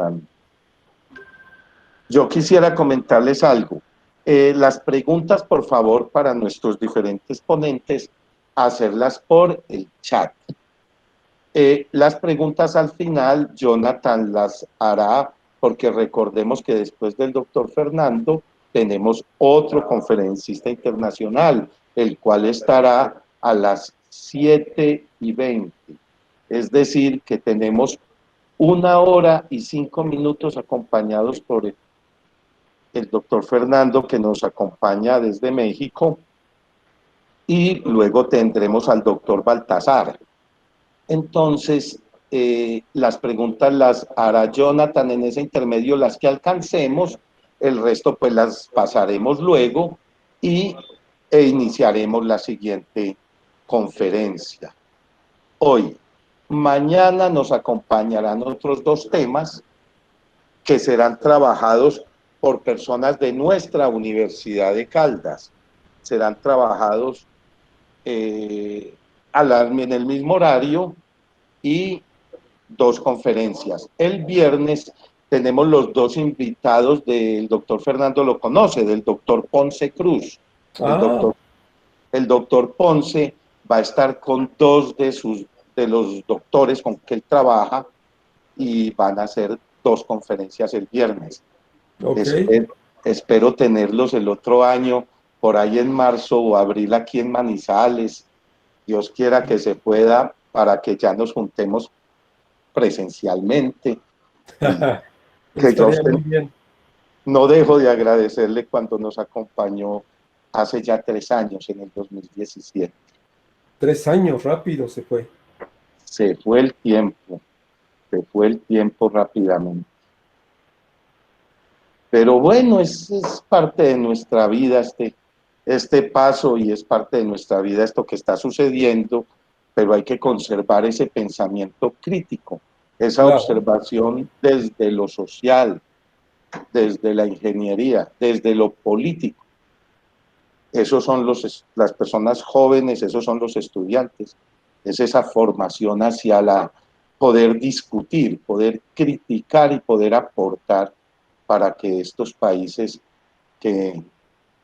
entrando. Yo quisiera comentarles algo. Las preguntas, por favor, para nuestros diferentes ponentes, hacerlas por el chat. Las preguntas al final, Jonathan las hará, porque recordemos que después del doctor Fernando tenemos otro conferencista internacional, el cual estará a las 7:20. Es decir, que tenemos 1 hora y 5 minutos acompañados por el doctor Fernando, que nos acompaña desde México, y luego tendremos al doctor Baltasar. Entonces, las preguntas las hará Jonathan en ese intermedio, las que alcancemos, el resto pues las pasaremos luego e iniciaremos la siguiente conferencia. Hoy, mañana nos acompañarán otros 2 temas que serán trabajados por personas de nuestra Universidad de Caldas. Serán trabajados en el mismo horario y 2 conferencias. El viernes tenemos los 2 invitados del doctor Fernando, lo conoce, del doctor Ponce Cruz. El doctor Ponce va a estar con 2 de los doctores con que él trabaja y van a hacer 2 conferencias el viernes. Okay. Espero tenerlos el otro año, por ahí en marzo o abril aquí en Manizales. Dios quiera que se pueda, para que ya nos juntemos presencialmente. Que yo muy bien. No dejo de agradecerle cuando nos acompañó hace ya 3 años, en el 2017. 3 años, rápido se fue. Se fue el tiempo rápidamente. Pero bueno, es parte de nuestra vida este paso, y es parte de nuestra vida esto que está sucediendo, pero hay que conservar ese pensamiento crítico, esa observación desde lo social, desde la ingeniería, desde lo político. Esos son las personas jóvenes, esos son los estudiantes, es esa formación hacia poder discutir, poder criticar y poder aportar para que estos países, que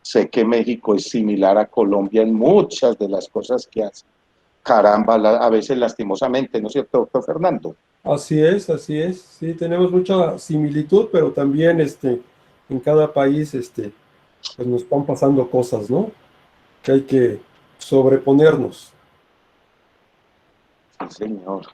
sé que México es similar a Colombia en muchas de las cosas que hace, caramba, a veces lastimosamente, ¿no es cierto, doctor Fernando? Así es, sí, tenemos mucha similitud, pero también en cada país pues nos están pasando cosas, ¿no? Que hay que sobreponernos. Sí, señor.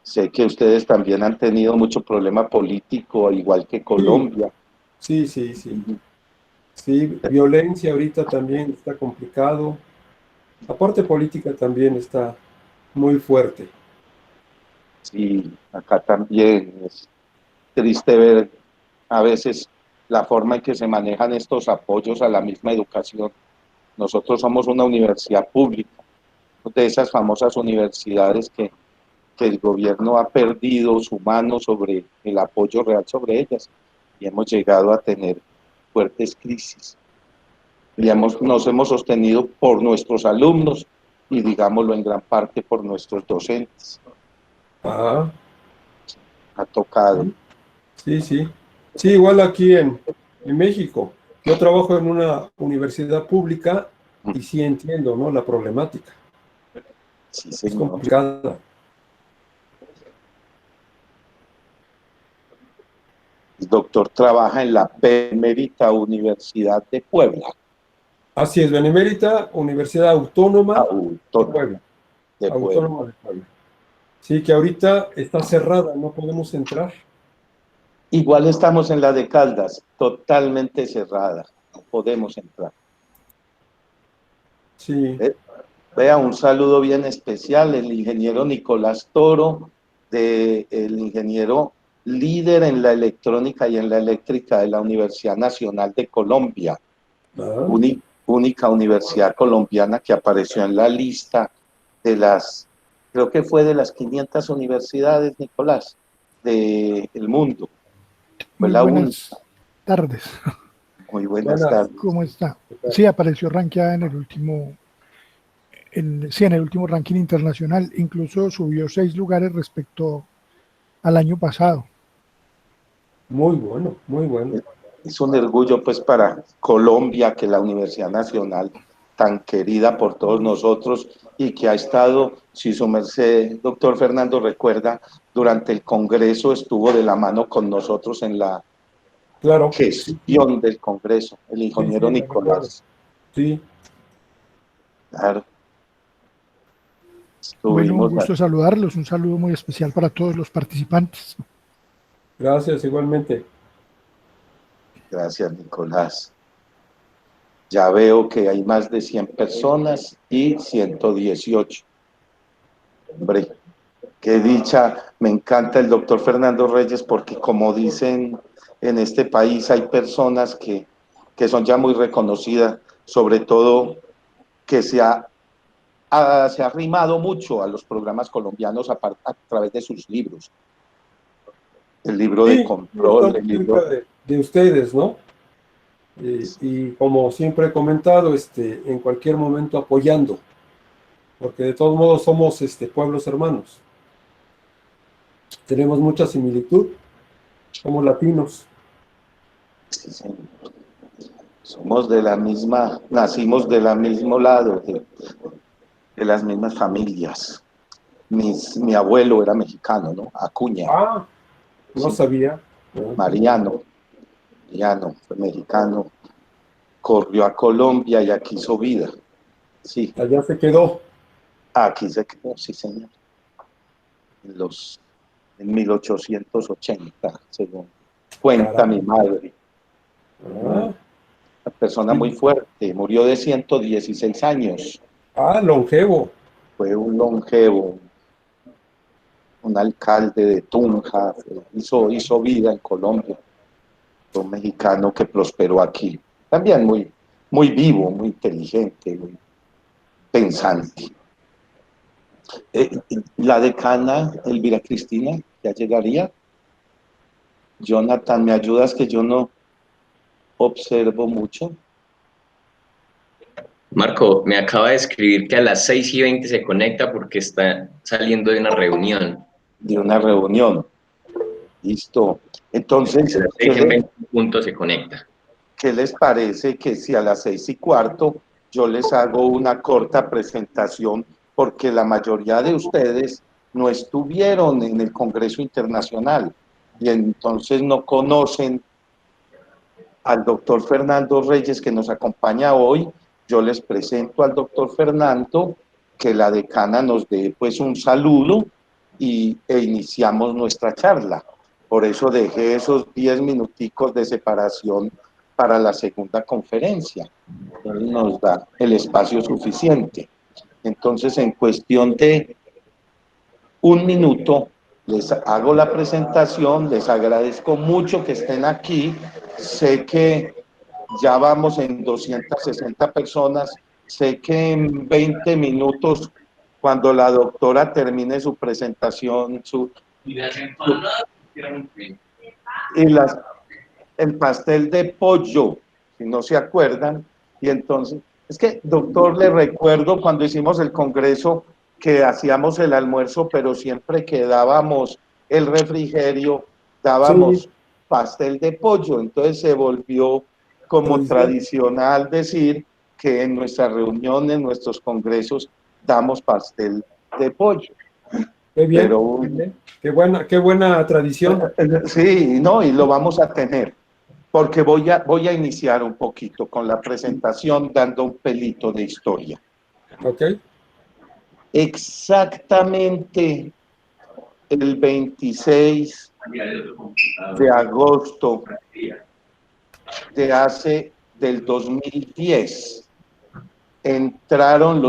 Sé que ustedes también han tenido mucho problema político, igual que Colombia. Sí. Sí, violencia ahorita también está complicado. La parte política también está muy fuerte. Sí, acá también es triste ver a veces la forma en que se manejan estos apoyos a la misma educación. Nosotros somos una universidad pública, de esas famosas universidades que el gobierno ha perdido su mano sobre el apoyo real sobre ellas, y hemos llegado a tener fuertes crisis. Y nos hemos sostenido por nuestros alumnos y, digámoslo, en gran parte por nuestros docentes. Ajá. Ha tocado. Sí. Sí, igual aquí en México. Yo trabajo en una universidad pública y sí entiendo, ¿no?, la problemática. Sí, señor. Es complicada. El doctor trabaja en la Benemérita Universidad de Puebla. Así es, Benemérita Universidad Autónoma de Puebla. Autónoma de Puebla. Sí, que ahorita está cerrada, no podemos entrar. Igual estamos en la de Caldas, totalmente cerrada, no podemos entrar. Sí. Vea, un saludo bien especial, el ingeniero Nicolás Toro, el ingeniero líder en la electrónica y en la eléctrica de la Universidad Nacional de Colombia, única universidad colombiana que apareció en la lista de creo que fue de las 500 universidades, Nicolás, del mundo. Muy buenas tardes. Muy buenas tardes. ¿Cómo está? Sí, apareció rankeada en el último, en el último ranking internacional. Incluso subió 6 lugares respecto al año pasado. Muy bueno, muy bueno. Es un orgullo pues para Colombia que la Universidad Nacional, tan querida por todos nosotros y que ha estado, si su merced, doctor Fernando, recuerda, durante el Congreso estuvo de la mano con nosotros en la Claro, sí, sí, gestión del Congreso, el sí, ingeniero sí, lo recuerdo. Nicolás. Sí, Claro, Bueno, un estuvimos, gusto saludarlos, un saludo muy especial para todos los participantes. gracias igualmente. gracias Nicolás. Ya veo que hay más de 100 personas y 118. Hombre, qué dicha, me encanta el doctor Fernando Reyes porque como dicen en este país hay personas que son ya muy reconocidas, sobre todo que se ha arrimado mucho a los programas colombianos a través de sus libros. El libro de Sí, sí, control, estamos el cerca libro... de ustedes, ¿no? Y como siempre he comentado, en cualquier momento apoyando, porque de todos modos somos pueblos hermanos. Tenemos mucha similitud, somos latinos. Sí, sí. Somos de la misma, nacimos de la mismo lado, de las mismas familias. Mi abuelo era mexicano, ¿no? Acuña, Ah, no sí, sabía. Ajá. Mariano, fue mexicano, corrió a Colombia y aquí hizo vida. Sí, Allá se quedó. aquí se quedó, sí, señor. En, los, en 1880, según cuenta mi Caramba. madre. Una Ah, persona muy sí. fuerte, murió de 116 años. Ah, longevo. Fue un longevo, un alcalde de Tunja, hizo vida en Colombia, un mexicano que prosperó aquí. También muy vivo, muy inteligente, muy pensante. La decana Elvira Cristina, ya llegaría. Jonathan, ¿me ayudas que yo no observo mucho Marco, me acaba de escribir que a las 6:20 se conecta porque está saliendo de una reunión. de una reunión? Listo. A Entonces, las 6:20 punto se conecta. ¿qué les parece que si a las 6:15 yo les hago una corta presentación? Porque la mayoría de ustedes no estuvieron en el Congreso Internacional y entonces no conocen al doctor Fernando Reyes que nos acompaña hoy. Yo les presento al doctor Fernando, que la decana nos dé pues un saludo e iniciamos nuestra charla. Por eso dejé esos 10 minuticos de separación para la segunda conferencia. Él nos da el espacio suficiente. Entonces, en cuestión de un minuto, les hago la presentación, les agradezco mucho que estén aquí. Sé que ya vamos en 260 personas. Sé que en 20 minutos, cuando la doctora termine su presentación, y el pastel de pollo, si no se acuerdan, y entonces, es que, doctor, le recuerdo cuando hicimos el congreso que hacíamos el almuerzo, pero siempre que dábamos el refrigerio, Sí, dábamos pastel de pollo, entonces se volvió como tradición. tradicional decir que en nuestras reuniones, en nuestros congresos, damos pastel de pollo, Qué bien, pero qué bien. Qué buena tradición. sí, no, y lo vamos a tener, porque voy a iniciar un poquito con la presentación dando un pelito de historia. ¿Ok? Exactamente el 26 de agosto del 2010 entraron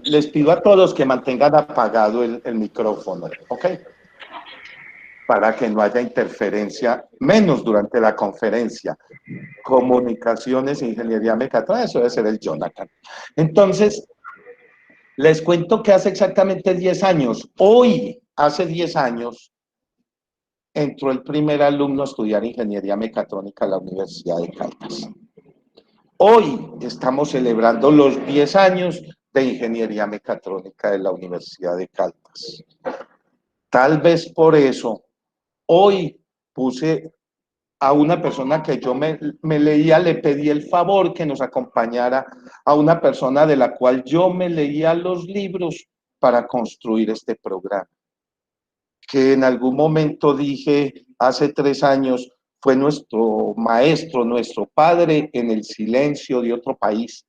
les pido a todos que mantengan apagado el micrófono, ¿ok? Para que no haya interferencia, menos durante la conferencia. Comunicaciones, ingeniería mecatrónica, eso debe ser el Jonathan. Entonces, les cuento que hace exactamente 10 años, hoy, hace 10 años, entró el primer alumno a estudiar ingeniería mecatrónica a la Universidad de Caldas. Hoy estamos celebrando los 10 años de ingeniería mecatrónica de la Universidad de Caldas. Tal vez por eso, hoy puse a una persona que yo me leía, le pedí el favor que nos acompañara, a una persona de la cual yo me leía los libros para construir este programa. Que en algún momento dije, hace 3 años, fue nuestro maestro, nuestro padre en el silencio de otro país,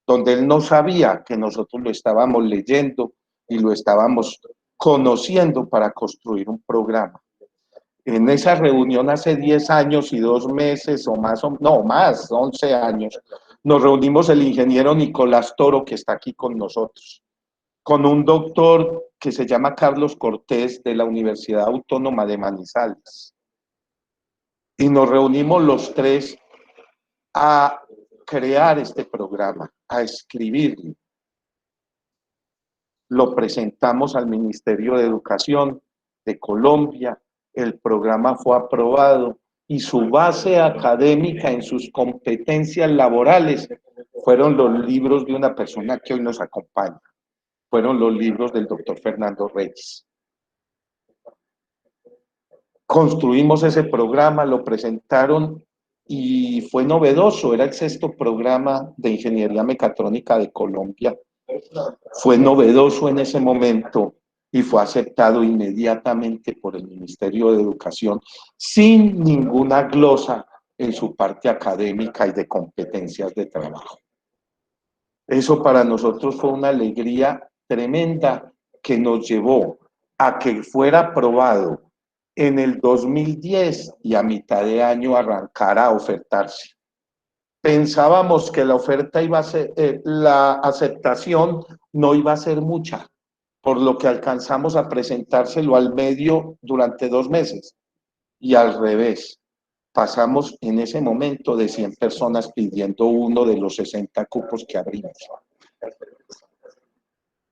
donde él no sabía que nosotros lo estábamos leyendo y lo estábamos conociendo para construir un programa. En esa reunión hace 10 años y 2 meses o más, no más, 11 años, nos reunimos el ingeniero Nicolás Toro, que está aquí con nosotros, con un doctor que se llama Carlos Cortés de la Universidad Autónoma de Manizales. Y nos reunimos los tres a crear este programa, a escribirlo. Lo presentamos al Ministerio de Educación de Colombia, el programa fue aprobado y su base académica en sus competencias laborales fueron los libros de una persona que hoy nos acompaña, fueron los libros del doctor Fernando Reyes. Construimos ese programa, lo presentaron y fue novedoso, era el 6º programa de ingeniería mecatrónica de Colombia. Fue novedoso en ese momento y fue aceptado inmediatamente por el Ministerio de Educación sin ninguna glosa en su parte académica y de competencias de trabajo. Eso para nosotros fue una alegría tremenda que nos llevó a que fuera aprobado en el 2010 y a mitad de año arrancara a ofertarse. Pensábamos que la oferta iba a ser, la aceptación no iba a ser mucha, por lo que alcanzamos a presentárselo al medio durante 2 meses. Y al revés, pasamos en ese momento de 100 personas pidiendo uno de los 60 cupos que abrimos.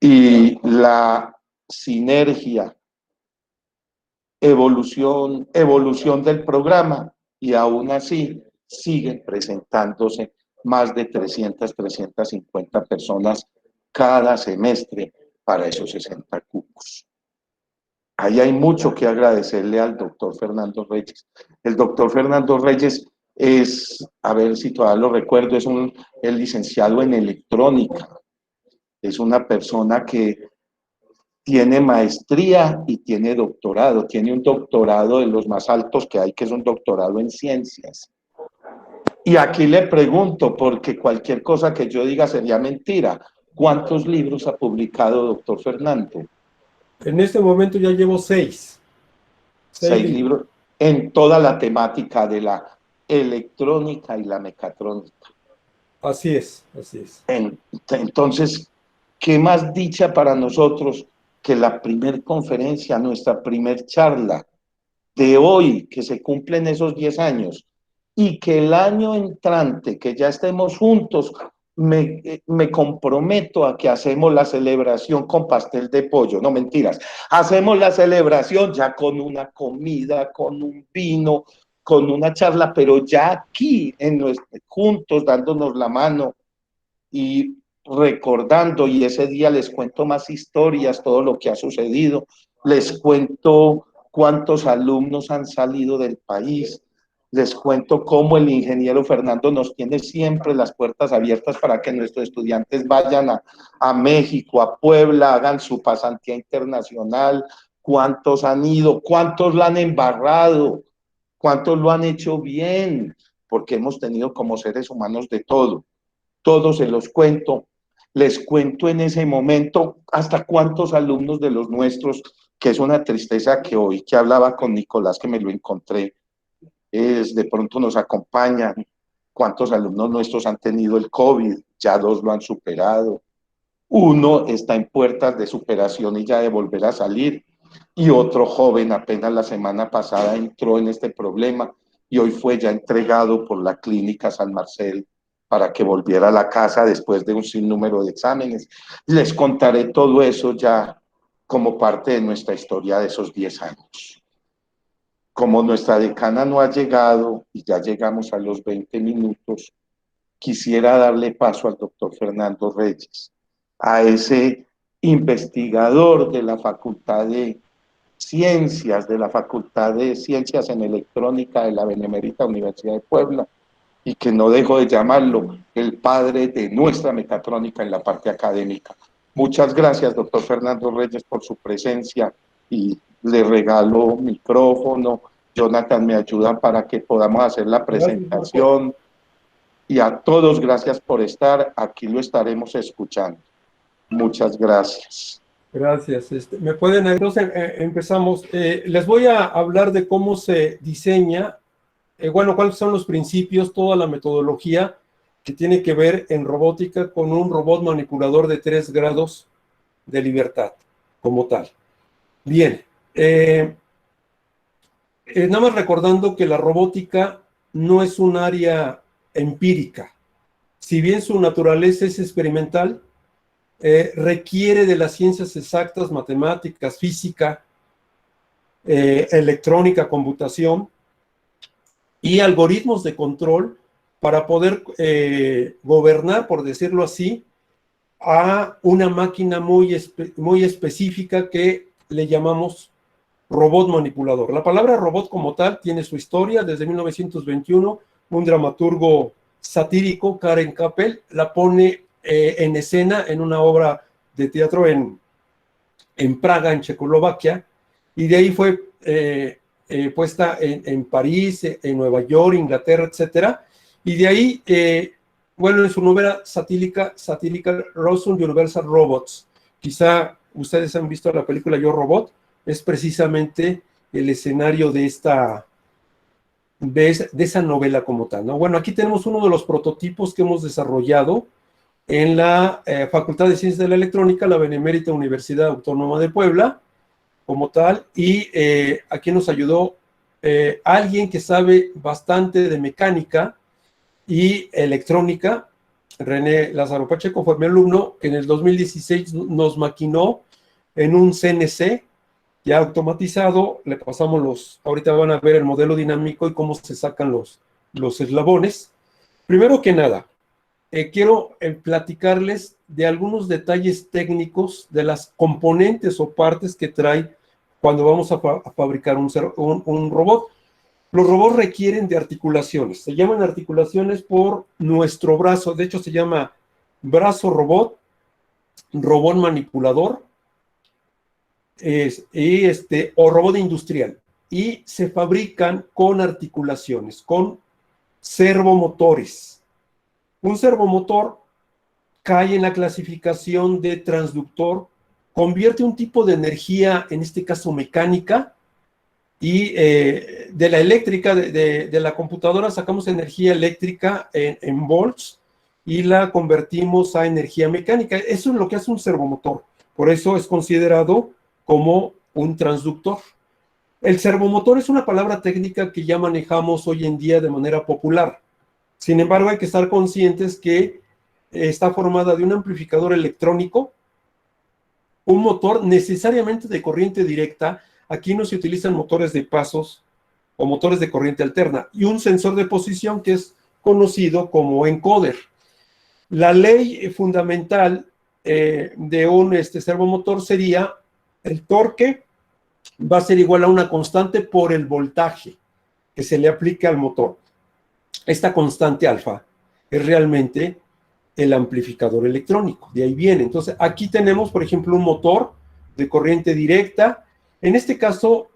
Y la sinergia, evolución del programa, y aún así siguen presentándose más de 300, 350 personas cada semestre para esos 60 cupos. Ahí hay mucho que agradecerle al doctor Fernando Reyes. El doctor Fernando Reyes es, a ver si todavía lo recuerdo, es el licenciado en electrónica. Es una persona que tiene maestría y tiene doctorado. Tiene un doctorado de los más altos que hay, que es un doctorado en ciencias. Y aquí le pregunto, porque cualquier cosa que yo diga sería mentira, ¿cuántos libros ha publicado doctor Fernando? En este momento ya llevo 6. 6 libros en toda la temática de la electrónica y la mecatrónica. Así es, así es. Entonces, ¿qué más dicha para nosotros que la primer conferencia, nuestra primer charla de hoy, que se cumplen esos 10 años, y que el año entrante, que ya estemos juntos, me comprometo a que hacemos la celebración con pastel de pollo, no mentiras, hacemos la celebración ya con una comida, con un vino, con una charla, pero ya aquí, juntos, dándonos la mano y recordando, y ese día les cuento más historias, todo lo que ha sucedido, les cuento cuántos alumnos han salido del país, les cuento cómo el ingeniero Fernando nos tiene siempre las puertas abiertas para que nuestros estudiantes vayan a México, a Puebla, hagan su pasantía internacional, cuántos han ido, cuántos la han embarrado, cuántos lo han hecho bien, porque hemos tenido como seres humanos de todo. Todos se los cuento, les cuento en ese momento hasta cuántos alumnos de los nuestros, que es una tristeza que hoy que hablaba con Nicolás, que me lo encontré, de pronto nos acompañan, cuántos alumnos nuestros han tenido el COVID, ya 2 lo han superado, 1 está en puertas de superación y ya de volver a salir, y otro joven apenas la semana pasada entró en este problema y hoy fue ya entregado por la clínica San Marcel para que volviera a la casa después de un sinnúmero de exámenes. Les contaré todo eso ya como parte de nuestra historia de esos 10 años. Como nuestra decana no ha llegado y ya llegamos a los 20 minutos, quisiera darle paso al doctor Fernando Reyes, a ese investigador de la Facultad de ciencias de la Facultad de Ciencias en Electrónica de la Benemérita Universidad de Puebla, y que no dejo de llamarlo el padre de nuestra mecatrónica en la parte académica. Muchas gracias, doctor Fernando Reyes, por su presencia, y le regalo micrófono. Jonathan me ayuda para que podamos hacer la presentación. Y a todos, gracias por estar. Aquí lo estaremos escuchando. Muchas gracias. Gracias. Me pueden, entonces empezamos. Les voy a hablar de cómo se diseña, bueno, cuáles son los principios, toda la metodología que tiene que ver en robótica con un robot manipulador de 3 grados de libertad, como tal. Bien, nada más recordando que la robótica no es un área empírica. Si bien su naturaleza es experimental, requiere de las ciencias exactas, matemáticas, física, electrónica, computación y algoritmos de control para poder gobernar, por decirlo así, a una máquina muy específica que le llamamos robot manipulador. La palabra robot como tal tiene su historia. Desde 1921, un dramaturgo satírico, Karen Kappel, la pone en escena en una obra de teatro en Praga, en Checoslovaquia, y de ahí fue puesta en París, en Nueva York, Inglaterra, etcétera, y de ahí, bueno, en su novela satírica Rossum Universal Robots, quizá ustedes han visto la película Yo Robot, es precisamente el escenario de esa novela como tal, ¿no? Bueno, aquí tenemos uno de los prototipos que hemos desarrollado en la Facultad de Ciencias de la Electrónica, la Benemérita Universidad Autónoma de Puebla, como tal, y aquí nos ayudó alguien que sabe bastante de mecánica y electrónica. René Lázaro Pacheco fue mi alumno, que en el 2016 nos maquinó en un CNC ya automatizado. Le pasamos ahorita van a ver el modelo dinámico y cómo se sacan los eslabones. Primero que nada, quiero platicarles de algunos detalles técnicos de las componentes o partes que trae cuando vamos a fabricar un robot. Los robots requieren de articulaciones. Se llaman articulaciones por nuestro brazo. De hecho, se llama brazo robot, robot manipulador, o robot industrial. Y se fabrican con articulaciones, con servomotores. Un servomotor cae en la clasificación de transductor, convierte un tipo de energía, en este caso mecánica, y de la eléctrica, de la computadora, sacamos energía eléctrica en volts y la convertimos a energía mecánica. Eso es lo que hace un servomotor. Por eso es considerado como un transductor. El servomotor es una palabra técnica que ya manejamos hoy en día de manera popular. Sin embargo, hay que estar conscientes que está formada de un amplificador electrónico, un motor necesariamente de corriente directa. Aquí no se utilizan motores de pasos o motores de corriente alterna, y un sensor de posición que es conocido como encoder. La ley fundamental de un servomotor sería el torque va a ser igual a una constante por el voltaje que se le aplica al motor. Esta constante alfa es realmente el amplificador electrónico, de ahí viene. Entonces, aquí tenemos, por ejemplo, un motor de corriente directa. En este caso,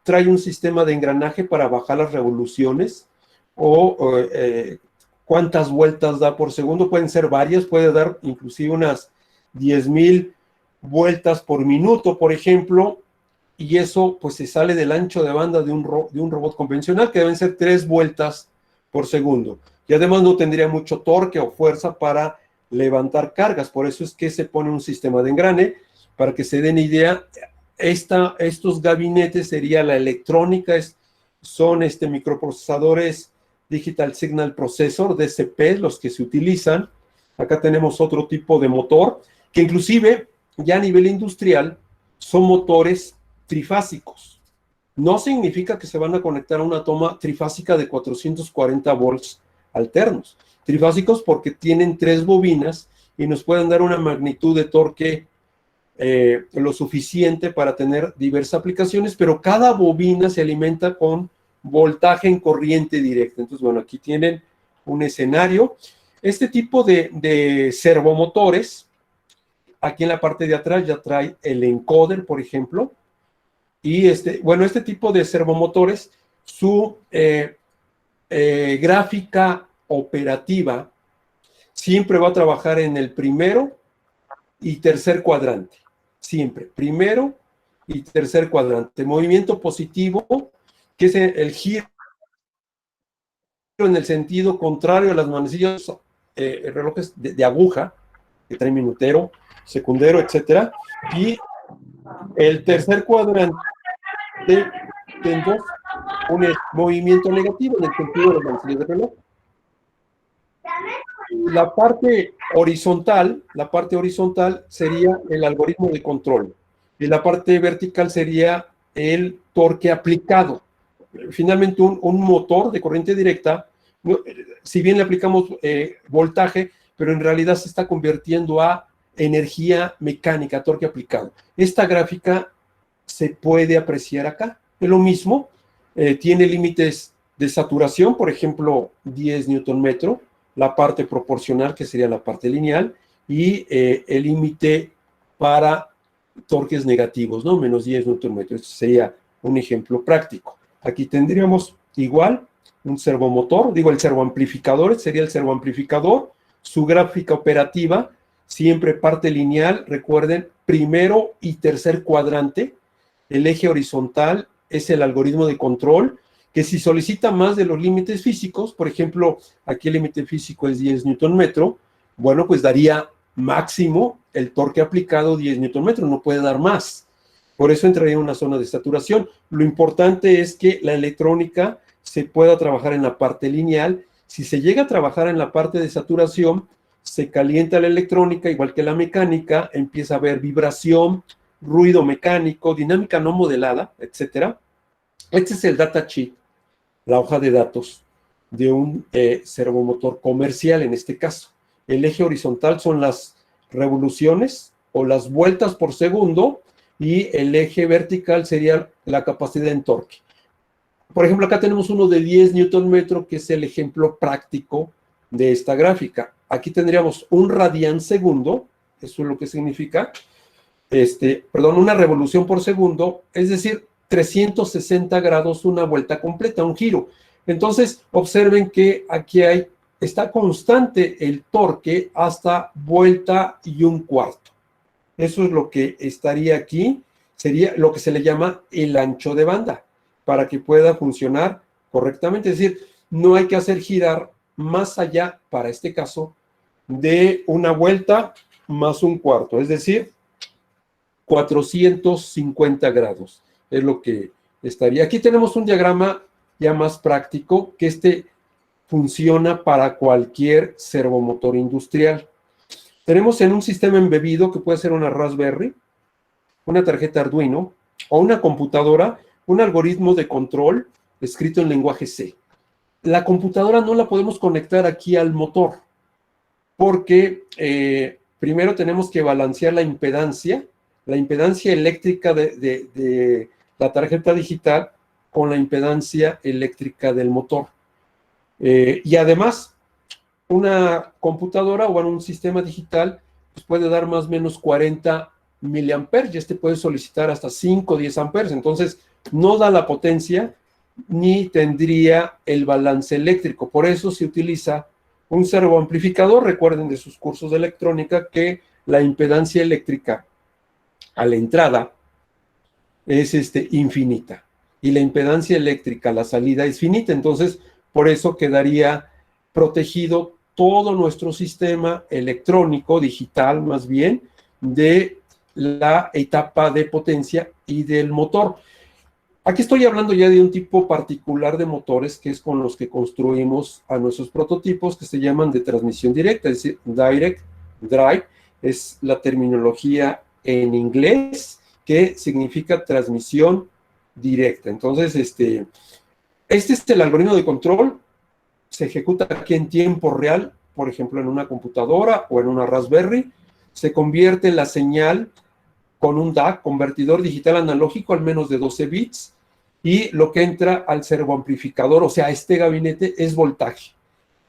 trae un sistema de engranaje para bajar las revoluciones o cuántas vueltas da por segundo. Pueden ser varias, puede dar inclusive unas 10,000 vueltas por minuto, por ejemplo, y eso pues se sale del ancho de banda de un robot convencional, que deben ser 3 vueltas por segundo. Y además no tendría mucho torque o fuerza para levantar cargas. Por eso es que se pone un sistema de engrane. Para que se den idea, estos gabinetes sería la electrónica, son microprocesadores Digital Signal Processor, DSP, los que se utilizan. Acá tenemos otro tipo de motor, que inclusive ya a nivel industrial son motores trifásicos. No significa que se van a conectar a una toma trifásica de 440 volts alternos. Trifásicos porque tienen 3 bobinas y nos pueden dar una magnitud de torque lo suficiente para tener diversas aplicaciones, pero cada bobina se alimenta con voltaje en corriente directa. Entonces, bueno, aquí tienen un escenario. Este tipo de servomotores, aquí en la parte de atrás ya trae el encoder, por ejemplo, y bueno, este tipo de servomotores, su gráfica operativa siempre va a trabajar en el primero y tercer cuadrante. Siempre, primero y tercer cuadrante. Movimiento positivo, que es el giro en el sentido contrario a las manecillas, relojes de aguja, que trae minutero, secundero, etcétera. Y el tercer cuadrante tengo un movimiento negativo en el sentido de las manecillas de reloj. La parte horizontal sería el algoritmo de control y la parte vertical sería el torque aplicado. Finalmente, un motor de corriente directa, si bien le aplicamos voltaje, pero en realidad se está convirtiendo a energía mecánica, torque aplicado. Esta gráfica se puede apreciar acá. Es lo mismo, tiene límites de saturación, por ejemplo, 10 Newton metro, la parte proporcional, que sería la parte lineal, y el límite para torques negativos, ¿no? Menos 10 Newton metro. Este sería un ejemplo práctico. Aquí tendríamos igual un servomotor, digo el servoamplificador, sería el servoamplificador, su gráfica operativa, siempre parte lineal, recuerden, primero y tercer cuadrante, el eje horizontal es el algoritmo de control, que si solicita más de los límites físicos, por ejemplo, aquí el límite físico es 10 Newton metro, bueno, pues daría máximo el torque aplicado 10 Newton metro, no puede dar más. Por eso entraría en una zona de saturación. Lo importante es que la electrónica se pueda trabajar en la parte lineal. Si se llega a trabajar en la parte de saturación, se calienta la electrónica, igual que la mecánica, empieza a haber vibración, ruido mecánico, dinámica no modelada, etcétera. Este es el datasheet, la hoja de datos de un servomotor comercial en este caso. El eje horizontal son las revoluciones o las vueltas por segundo y el eje vertical sería la capacidad en torque. Por ejemplo, acá tenemos uno de 10 Newton metro, que es el ejemplo práctico de esta gráfica. Aquí tendríamos un radian segundo, eso es lo que significa, una revolución por segundo, es decir, 360 grados, una vuelta completa, un giro. Entonces, observen que aquí está constante el torque hasta vuelta y un cuarto. Eso es lo que estaría aquí, sería lo que se le llama el ancho de banda, para que pueda funcionar correctamente. Es decir, no hay que hacer girar más allá, para este caso, de una vuelta más un cuarto, es decir, 450 grados. Es lo que estaría. Aquí tenemos un diagrama ya más práctico, que funciona para cualquier servomotor industrial. Tenemos en un sistema embebido, que puede ser una Raspberry, una tarjeta Arduino o una computadora, un algoritmo de control escrito en lenguaje C. La computadora no la podemos conectar aquí al motor, porque primero tenemos que balancear la impedancia eléctrica de la tarjeta digital con la impedancia eléctrica del motor. Y además, una computadora o un sistema digital pues puede dar más o menos 40 miliamperes, y puede solicitar hasta 5 o 10 amperes, entonces no da la potencia ni tendría el balance eléctrico. Por eso se utiliza un servoamplificador. Recuerden de sus cursos de electrónica que la impedancia eléctrica a la entrada es infinita, y la impedancia eléctrica a la salida es finita. Entonces, por eso quedaría protegido todo nuestro sistema electrónico, digital más bien, de la etapa de potencia y del motor. Aquí estoy hablando ya de un tipo particular de motores, que es con los que construimos a nuestros prototipos, que se llaman de transmisión directa, es decir, direct drive, es la terminología en inglés, que significa transmisión directa. Entonces, este es el algoritmo de control, se ejecuta aquí en tiempo real, por ejemplo, en una computadora o en una Raspberry, se convierte la señal con un DAC, convertidor digital analógico, al menos de 12 bits, y lo que entra al servoamplificador, o sea, este gabinete, es voltaje.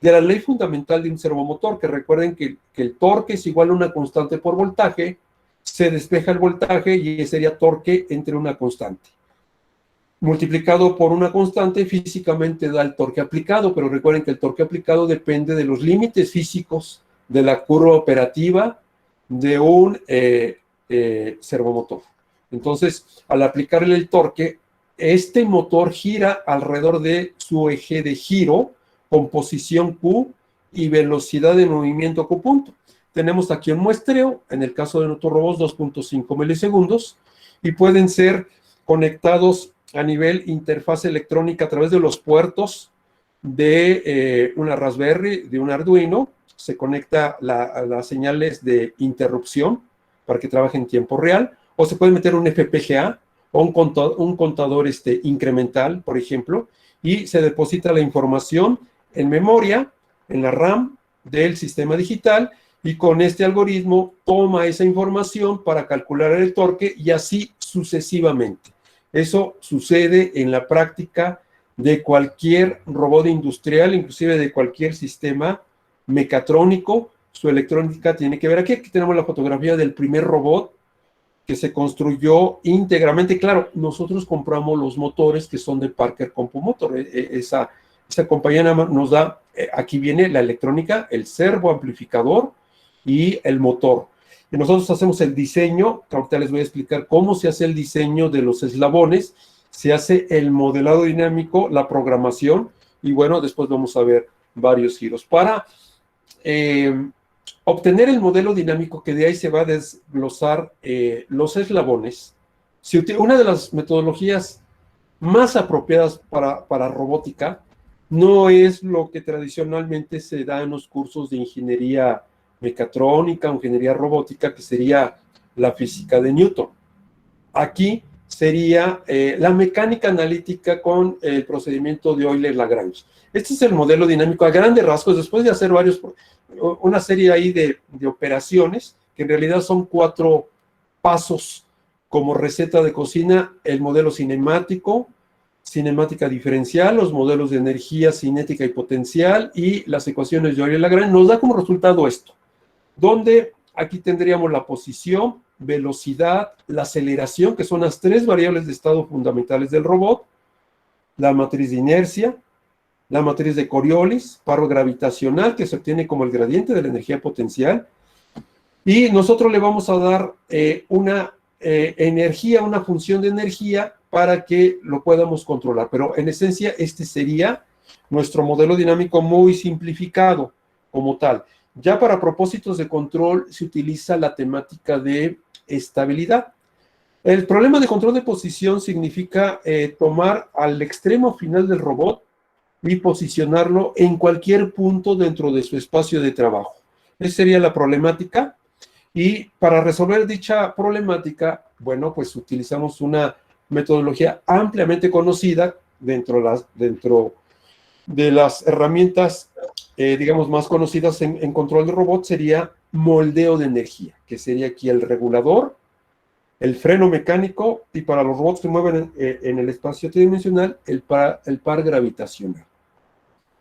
De la ley fundamental de un servomotor, que recuerden que el torque es igual a una constante por voltaje, se despeja el voltaje y sería torque entre una constante. Multiplicado por una constante, físicamente da el torque aplicado, pero recuerden que el torque aplicado depende de los límites físicos de la curva operativa de un servomotor. Entonces, al aplicarle el torque, este motor gira alrededor de su eje de giro con posición Q y velocidad de movimiento Q punto. Tenemos aquí un muestreo, en el caso de nuestros robots 2.5 milisegundos, y pueden ser conectados a nivel interfaz electrónica a través de los puertos de una Raspberry, de un Arduino. Se conecta las señales de interrupción para que trabaje en tiempo real, o se puede meter un FPGA o un contador incremental, por ejemplo, y se deposita la información en memoria, en la RAM del sistema digital, y con este algoritmo toma esa información para calcular el torque y así sucesivamente. Eso sucede en la práctica de cualquier robot industrial, inclusive de cualquier sistema mecatrónico. Su electrónica tiene que ver aquí. Aquí tenemos la fotografía del primer robot que se construyó íntegramente. Claro, nosotros compramos los motores que son de Parker Compumotor. Esa compañía nos da, aquí viene la electrónica, el servoamplificador y el motor. Y nosotros hacemos el diseño. Ahorita les voy a explicar cómo se hace el diseño de los eslabones, se hace el modelado dinámico, la programación, y bueno, después vamos a ver varios giros. Para obtener el modelo dinámico, que de ahí se va a desglosar los eslabones, una de las metodologías más apropiadas para robótica no es lo que tradicionalmente se da en los cursos de ingeniería mecatrónica o ingeniería robótica, que sería la física de Newton. Aquí sería la mecánica analítica con el procedimiento de Euler-Lagrange. Este es el modelo dinámico a grandes rasgos, después de hacer una serie ahí de operaciones, que en realidad son 4 pasos como receta de cocina: el modelo cinemático, cinemática diferencial, los modelos de energía cinética y potencial, y las ecuaciones de Euler-Lagrange. Nos da como resultado esto, donde aquí tendríamos la posición, velocidad, la aceleración, que son las 3 variables de estado fundamentales del robot, la matriz de inercia, la matriz de Coriolis, paro gravitacional, que se obtiene como el gradiente de la energía potencial, y nosotros le vamos a dar una energía, una función de energía, para que lo podamos controlar. Pero en esencia este sería nuestro modelo dinámico muy simplificado como tal. Ya para propósitos de control se utiliza la temática de estabilidad. El problema de control de posición significa tomar al extremo final del robot y posicionarlo en cualquier punto dentro de su espacio de trabajo. Esa sería la problemática. Y para resolver dicha problemática, bueno, pues utilizamos una metodología ampliamente conocida dentro de las herramientas, digamos, más conocidas en control de robot. Sería moldeo de energía, que sería aquí el regulador, el freno mecánico, y para los robots que mueven en el espacio tridimensional, el par gravitacional.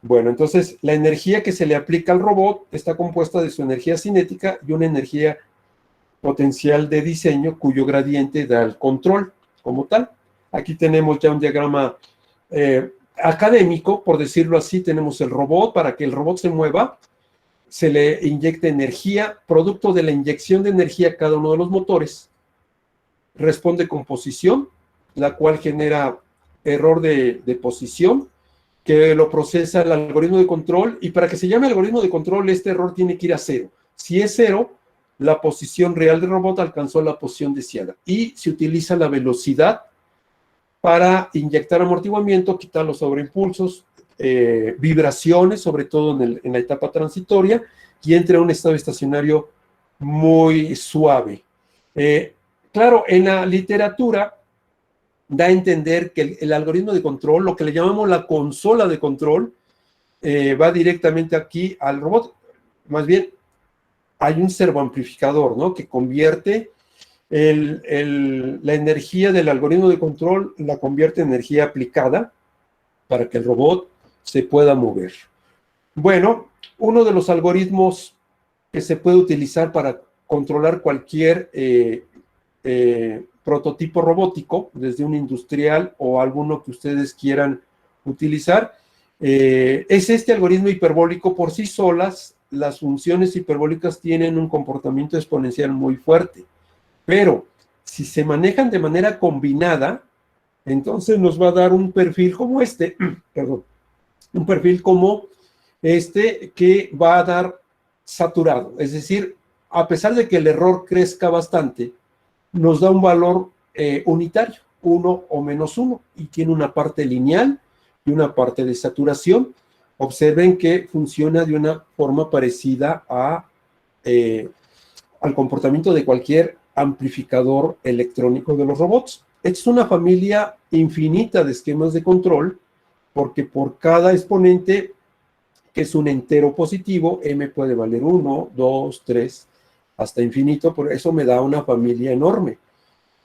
Bueno, entonces la energía que se le aplica al robot está compuesta de su energía cinética y una energía potencial de diseño, cuyo gradiente da el control como tal. Aquí tenemos ya un diagrama académico, por decirlo así. Tenemos el robot. Para que el robot se mueva, se le inyecta energía. Producto de la inyección de energía a cada uno de los motores, responde con posición, la cual genera error de posición, que lo procesa el algoritmo de control, y para que se llame algoritmo de control, este error tiene que ir a 0. Si es 0, la posición real del robot alcanzó la posición deseada, y se utiliza la velocidad para inyectar amortiguamiento, quitar los sobreimpulsos, vibraciones, sobre todo en la etapa transitoria, y entra a un estado estacionario muy suave. Claro, en la literatura da a entender que el algoritmo de control, lo que le llamamos la consola de control, va directamente aquí al robot. Más bien, hay un servoamplificador, ¿no?, que convierte la energía del algoritmo de control la convierte en energía aplicada para que el robot se pueda mover. Bueno, uno de los algoritmos que se puede utilizar para controlar cualquier prototipo robótico, desde un industrial o alguno que ustedes quieran utilizar, es este algoritmo hiperbólico. Por sí solas, las funciones hiperbólicas tienen un comportamiento exponencial muy fuerte, pero si se manejan de manera combinada, entonces nos va a dar un perfil como este, perdón, un perfil como este que va a dar saturado, es decir, a pesar de que el error crezca bastante, nos da un valor unitario, 1 o -1, y tiene una parte lineal y una parte de saturación. Observen que funciona de una forma parecida al comportamiento de cualquier amplificador electrónico de los robots. Esta es una familia infinita de esquemas de control, porque por cada exponente, que es un entero positivo, m puede valer 1, 2, 3, hasta infinito, por eso me da una familia enorme.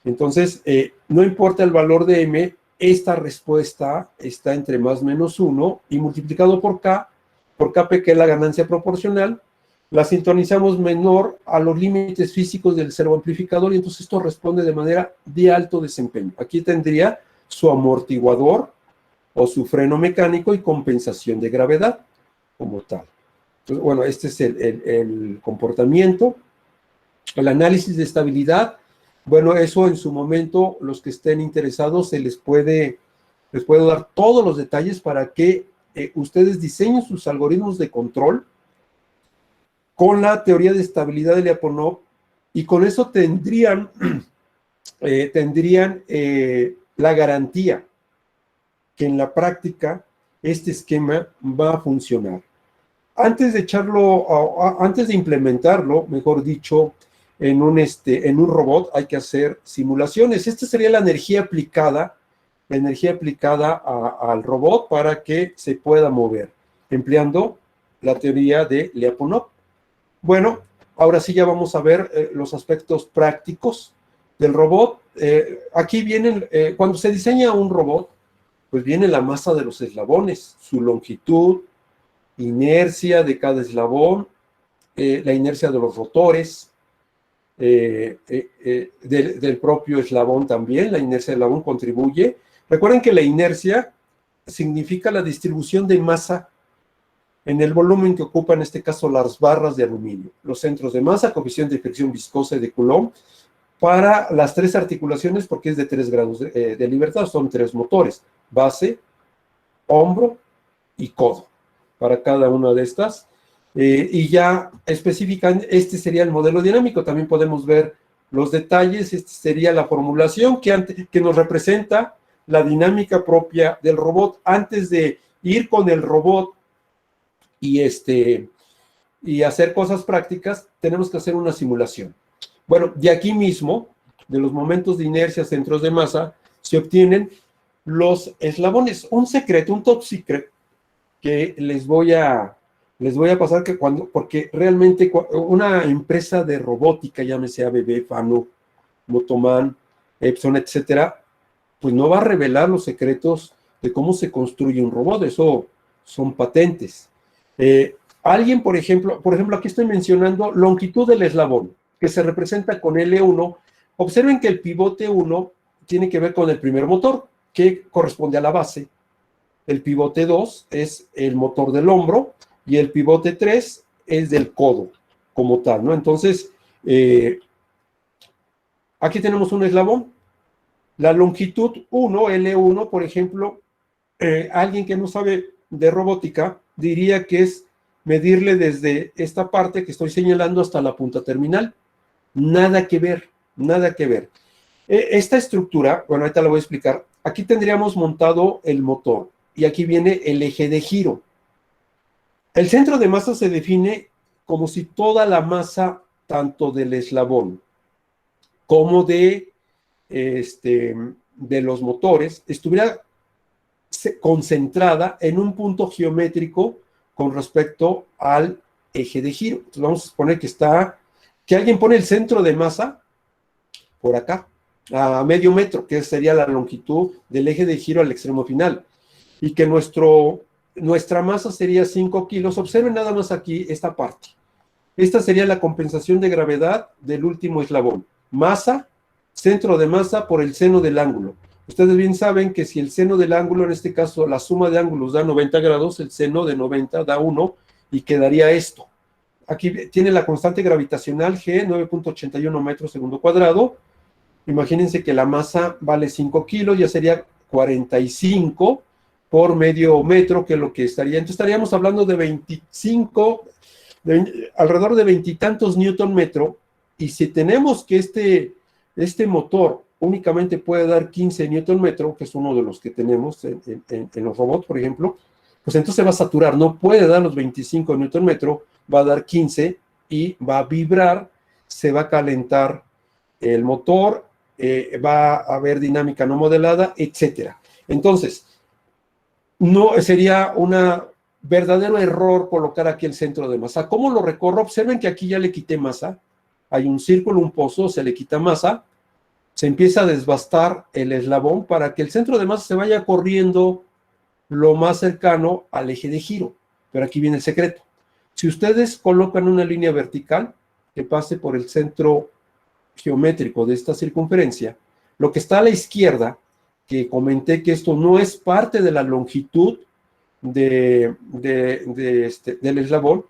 Entonces, no importa el valor de m, esta respuesta está entre más menos 1 y multiplicado por kp, que es la ganancia proporcional, la sintonizamos menor a los límites físicos del servoamplificador, y entonces esto responde de manera de alto desempeño. Aquí tendría su amortiguador o su freno mecánico y compensación de gravedad como tal. Entonces, bueno, este es el comportamiento. El análisis de estabilidad, bueno, eso en su momento, los que estén interesados, les puedo dar todos los detalles para que ustedes diseñen sus algoritmos de control con la teoría de estabilidad de Lyapunov, y con eso tendrían la garantía que en la práctica este esquema va a funcionar. Antes de implementarlo, mejor dicho, en un robot, hay que hacer simulaciones. Esta sería la energía aplicada al robot para que se pueda mover, empleando la teoría de Lyapunov. Bueno, ahora sí ya vamos a ver los aspectos prácticos del robot. Aquí vienen, cuando se diseña un robot, pues viene la masa de los eslabones, su longitud, inercia de cada eslabón, la inercia de los rotores, del propio eslabón también. La inercia del eslabón contribuye. Recuerden que la inercia significa la distribución de masa en el volumen que ocupan, en este caso, las barras de aluminio, los centros de masa, coeficiente de fricción viscosa y de Coulomb, para las tres articulaciones, porque es de 3 grados de libertad, son 3 motores: base, hombro y codo, para cada una de estas. Y ya especifican, este sería el modelo dinámico. También podemos ver los detalles. Esta sería la formulación que nos representa la dinámica propia del robot. Antes de ir con el robot y hacer cosas prácticas, tenemos que hacer una simulación. Bueno, de aquí mismo, de los momentos de inercia, centros de masa, se obtienen los eslabones. Un secreto, un top secret, que les voy a pasar, porque realmente una empresa de robótica, llámese ABB, Fanuc, Motoman, Epson, etcétera, pues no va a revelar los secretos de cómo se construye un robot. Eso son patentes. Alguien, por ejemplo, aquí estoy mencionando longitud del eslabón, que se representa con L1. Observen que el pivote 1 tiene que ver con el primer motor, que corresponde a la base. El pivote 2 es el motor del hombro, y el pivote 3 es del codo, como tal, ¿no? Entonces, aquí tenemos un eslabón. La longitud 1, L1, por ejemplo, alguien que no sabe de robótica diría que es medirle desde esta parte que estoy señalando hasta la punta terminal. Nada que ver, nada que ver. Esta estructura, bueno, ahorita la voy a explicar. Aquí tendríamos montado el motor, y aquí viene el eje de giro. El centro de masa se define como si toda la masa, tanto del eslabón como de los motores, estuviera concentrada en un punto geométrico con respecto al eje de giro. Entonces vamos a suponer que alguien pone el centro de masa por acá, a medio metro, que sería la longitud del eje de giro al extremo final, y que nuestra masa sería 5 kilos. Observen nada más aquí esta parte. Esta sería la compensación de gravedad del último eslabón. Masa, centro de masa por el seno del ángulo. Ustedes bien saben que si el seno del ángulo, en este caso la suma de ángulos da 90 grados, el seno de 90 da 1 y quedaría esto. Aquí tiene la constante gravitacional G, 9.81 metros segundo cuadrado. Imagínense que la masa vale 5 kilos, ya sería 45 por medio metro, que es lo que estaría. Entonces estaríamos hablando de 25, alrededor de 20 y tantos newton metro. Y si tenemos que este motor únicamente puede dar 15 newton metro, que es uno de los que tenemos en los robots, por ejemplo, pues entonces va a saturar, no puede dar los 25 newton metro, va a dar 15 y va a vibrar, se va a calentar el motor, va a haber dinámica no modelada, etcétera. Entonces, no sería un verdadero error colocar aquí el centro de masa. ¿Cómo lo recorro? Observen que aquí ya le quité masa, hay un círculo, un pozo, se le quita masa, se empieza a desbastar el eslabón para que el centro de masa se vaya corriendo lo más cercano al eje de giro. Pero aquí viene el secreto. Si ustedes colocan una línea vertical que pase por el centro geométrico de esta circunferencia, lo que está a la izquierda, que comenté que esto no es parte de la longitud del eslabón,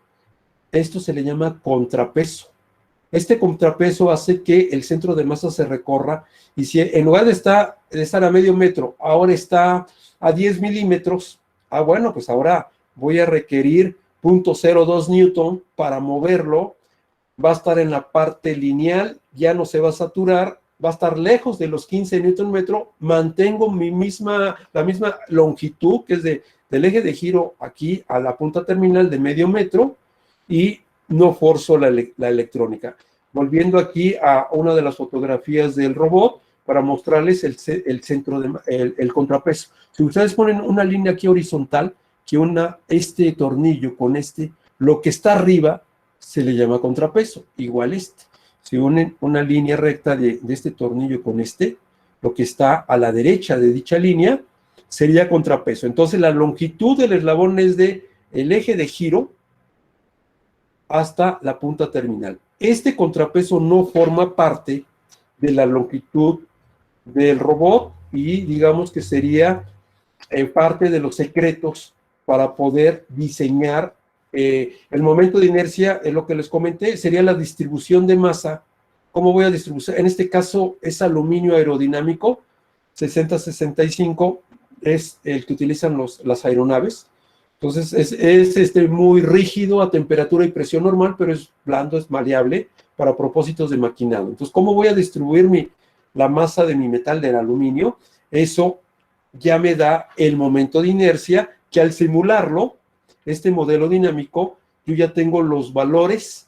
esto se le llama contrapeso. Este contrapeso hace que el centro de masa se recorra, y si en lugar de estar a medio metro, ahora está a 10 milímetros, bueno, pues ahora voy a requerir 0.02 newton para moverlo, va a estar en la parte lineal, ya no se va a saturar, va a estar lejos de los 15 newton metro, mantengo la misma longitud, que es del eje de giro aquí a la punta terminal de medio metro, y no forzo la electrónica. Volviendo aquí a una de las fotografías del robot para mostrarles el centro el contrapeso. Si ustedes ponen una línea aquí horizontal, que este tornillo con lo que está arriba se le llama contrapeso, igual este. Si unen una línea recta de este tornillo con lo que está a la derecha de dicha línea sería contrapeso. Entonces la longitud del eslabón es del eje de giro hasta la punta terminal. Este contrapeso no forma parte de la longitud del robot y digamos que sería parte de los secretos para poder diseñar el momento de inercia. Lo que les comenté sería la distribución de masa. ¿Cómo voy a distribuir? En este caso es aluminio aerodinámico, 6065 es el que utilizan las aeronaves. Entonces es muy rígido a temperatura y presión normal, pero es blando, es maleable para propósitos de maquinado. Entonces, ¿cómo voy a distribuir la masa de mi metal del aluminio? Eso ya me da el momento de inercia, que al simularlo, este modelo dinámico, yo ya tengo los valores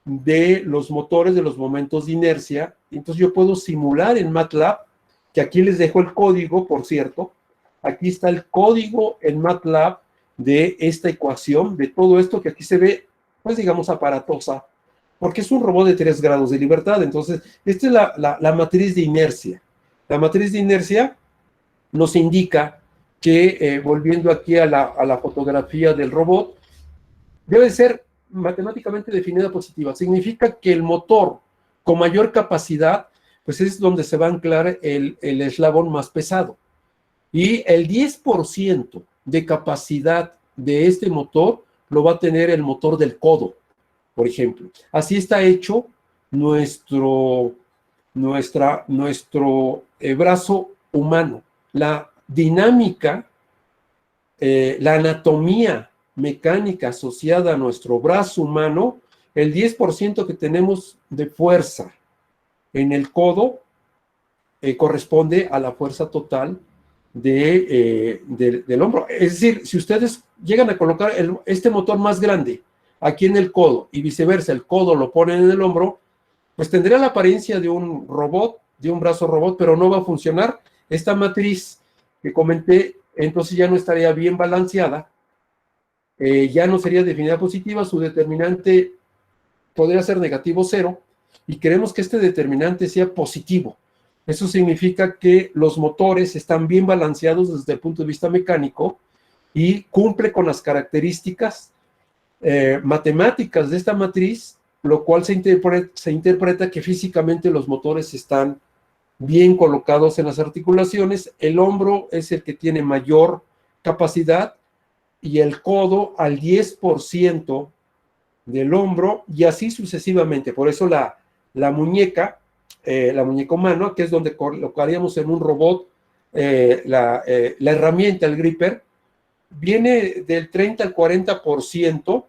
de los motores, de los momentos de inercia. Entonces yo puedo simular en MATLAB, que aquí les dejo el código, por cierto. Aquí está el código en MATLAB de esta ecuación, de todo esto que aquí se ve, pues digamos, aparatosa, porque es un robot de 3 grados de libertad. Entonces, esta es la matriz de inercia. La matriz de inercia nos indica que, volviendo aquí a la fotografía del robot, debe ser matemáticamente definida positiva. Significa que el motor con mayor capacidad, pues es donde se va a anclar el eslabón más pesado. Y el 10% de capacidad de este motor lo va a tener el motor del codo, por ejemplo. Así está hecho nuestro brazo humano. La dinámica, la anatomía mecánica asociada a nuestro brazo humano, el 10% que tenemos de fuerza en el codo corresponde a la fuerza total del hombro. Es decir, si ustedes llegan a colocar este motor más grande aquí en el codo y viceversa, el codo lo ponen en el hombro, pues tendría la apariencia de un robot, de un brazo robot, pero no va a funcionar. Esta matriz que comenté, entonces ya no estaría bien balanceada, ya no sería definida positiva, su determinante podría ser negativo 0, y queremos que este determinante sea positivo. Eso significa que los motores están bien balanceados desde el punto de vista mecánico y cumple con las características matemáticas de esta matriz, lo cual se interpreta que físicamente los motores están bien colocados en las articulaciones. El hombro es el que tiene mayor capacidad y el codo al 10% del hombro y así sucesivamente. Por eso la muñeca humana, que es donde colocaríamos en un robot la herramienta, el gripper, viene del 30 al 40%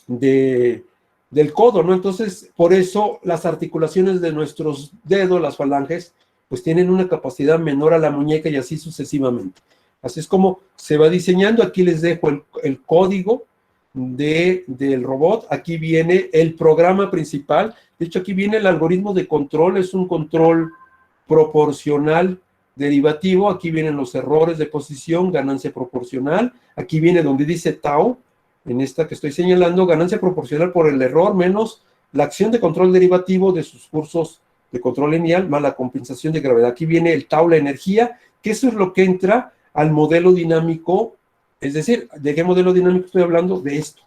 del codo, ¿no? Entonces, por eso las articulaciones de nuestros dedos, las falanges, pues tienen una capacidad menor a la muñeca y así sucesivamente. Así es como se va diseñando. Aquí les dejo el código del robot. Aquí viene el programa principal. De hecho, aquí viene el algoritmo de control. Es un control proporcional derivativo. Aquí vienen los errores de posición, ganancia proporcional. Aquí viene donde dice tau, en esta que estoy señalando, ganancia proporcional por el error menos la acción de control derivativo de sus cursos de control lineal más la compensación de gravedad. Aquí viene el tau, la energía, que eso es lo que entra al modelo dinámico. Es decir, ¿de qué modelo dinámico estoy hablando? De esto,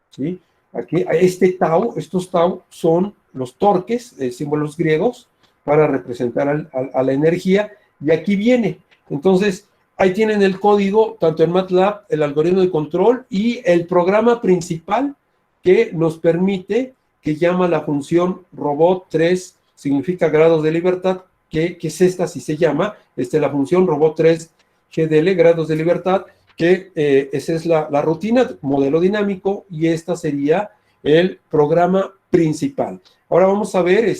¿sí? Aquí, estos tau son los torques, símbolos griegos, para representar a la energía, y aquí viene. Entonces, ahí tienen el código, tanto en MATLAB, el algoritmo de control, y el programa principal que nos permite, que llama la función robot3, significa grados de libertad, que es esta, así se llama, la función robot3 GDL, grados de libertad, que esa es la rutina, modelo dinámico, y esta sería el programa principal. Ahora vamos a ver,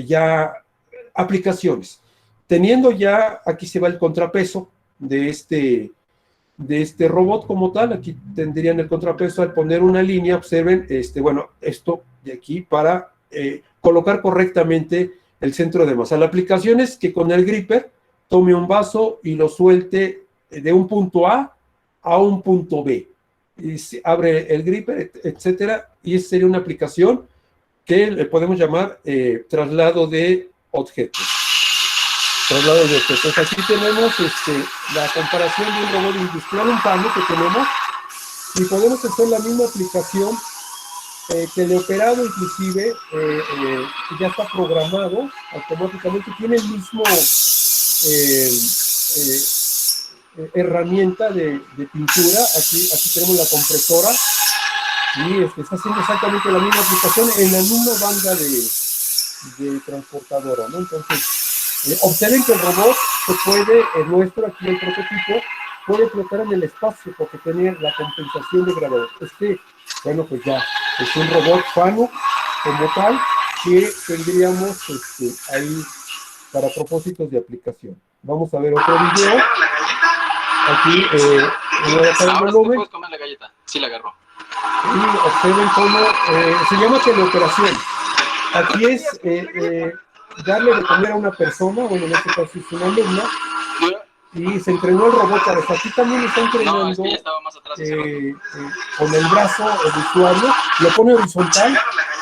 ya aplicaciones. Teniendo ya, aquí se va el contrapeso de este robot como tal. Aquí tendrían el contrapeso al poner una línea. Observen, esto de aquí para colocar correctamente el centro de masa. La aplicación es que con el gripper tome un vaso y lo suelte de un punto A un punto B. Y se abre el gripper, etcétera, y esa sería una aplicación que le podemos llamar traslado de objetos. Traslado de objetos. Aquí tenemos la comparación de un robot industrial, un pano que tenemos, y podemos hacer la misma aplicación teleoperado, inclusive ya está programado automáticamente, tiene el mismo herramienta de pintura. Aquí tenemos la compresora y está haciendo exactamente la misma aplicación en la misma banda de transportadora, ¿no? Entonces, observen que el robot se puede, el nuestro, aquí el prototipo, puede flotar en el espacio porque tiene la compensación de gravedad. Bueno, pues ya, es un robot Fanuc como tal que tendríamos ahí para propósitos de aplicación. Vamos a ver otro video. Aquí voy a dejar el volumen. ¿Puedes comer la galleta? Sí, la agarro. Y observen cómo se llama teleoperación. Aquí es darle de comer a una persona, bueno, en este caso es una alumna, y se entrenó el robot para eso. Aquí también está entrenando no, es que ya estaba más atrás con el brazo el usuario, lo pone horizontal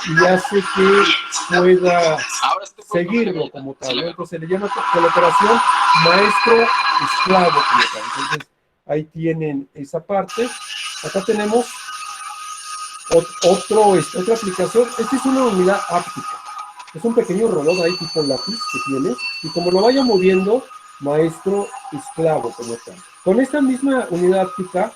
y hace que pueda seguirlo como tal, ¿no? Entonces se le llama teleoperación maestro-esclavo como tal. Entonces ahí tienen esa parte. Acá tenemos otra aplicación. Esta es una unidad áptica. Es un pequeño robot ahí tipo lápiz que tiene, y como lo vaya moviendo, maestro esclavo como tal. Con esta misma unidad áptica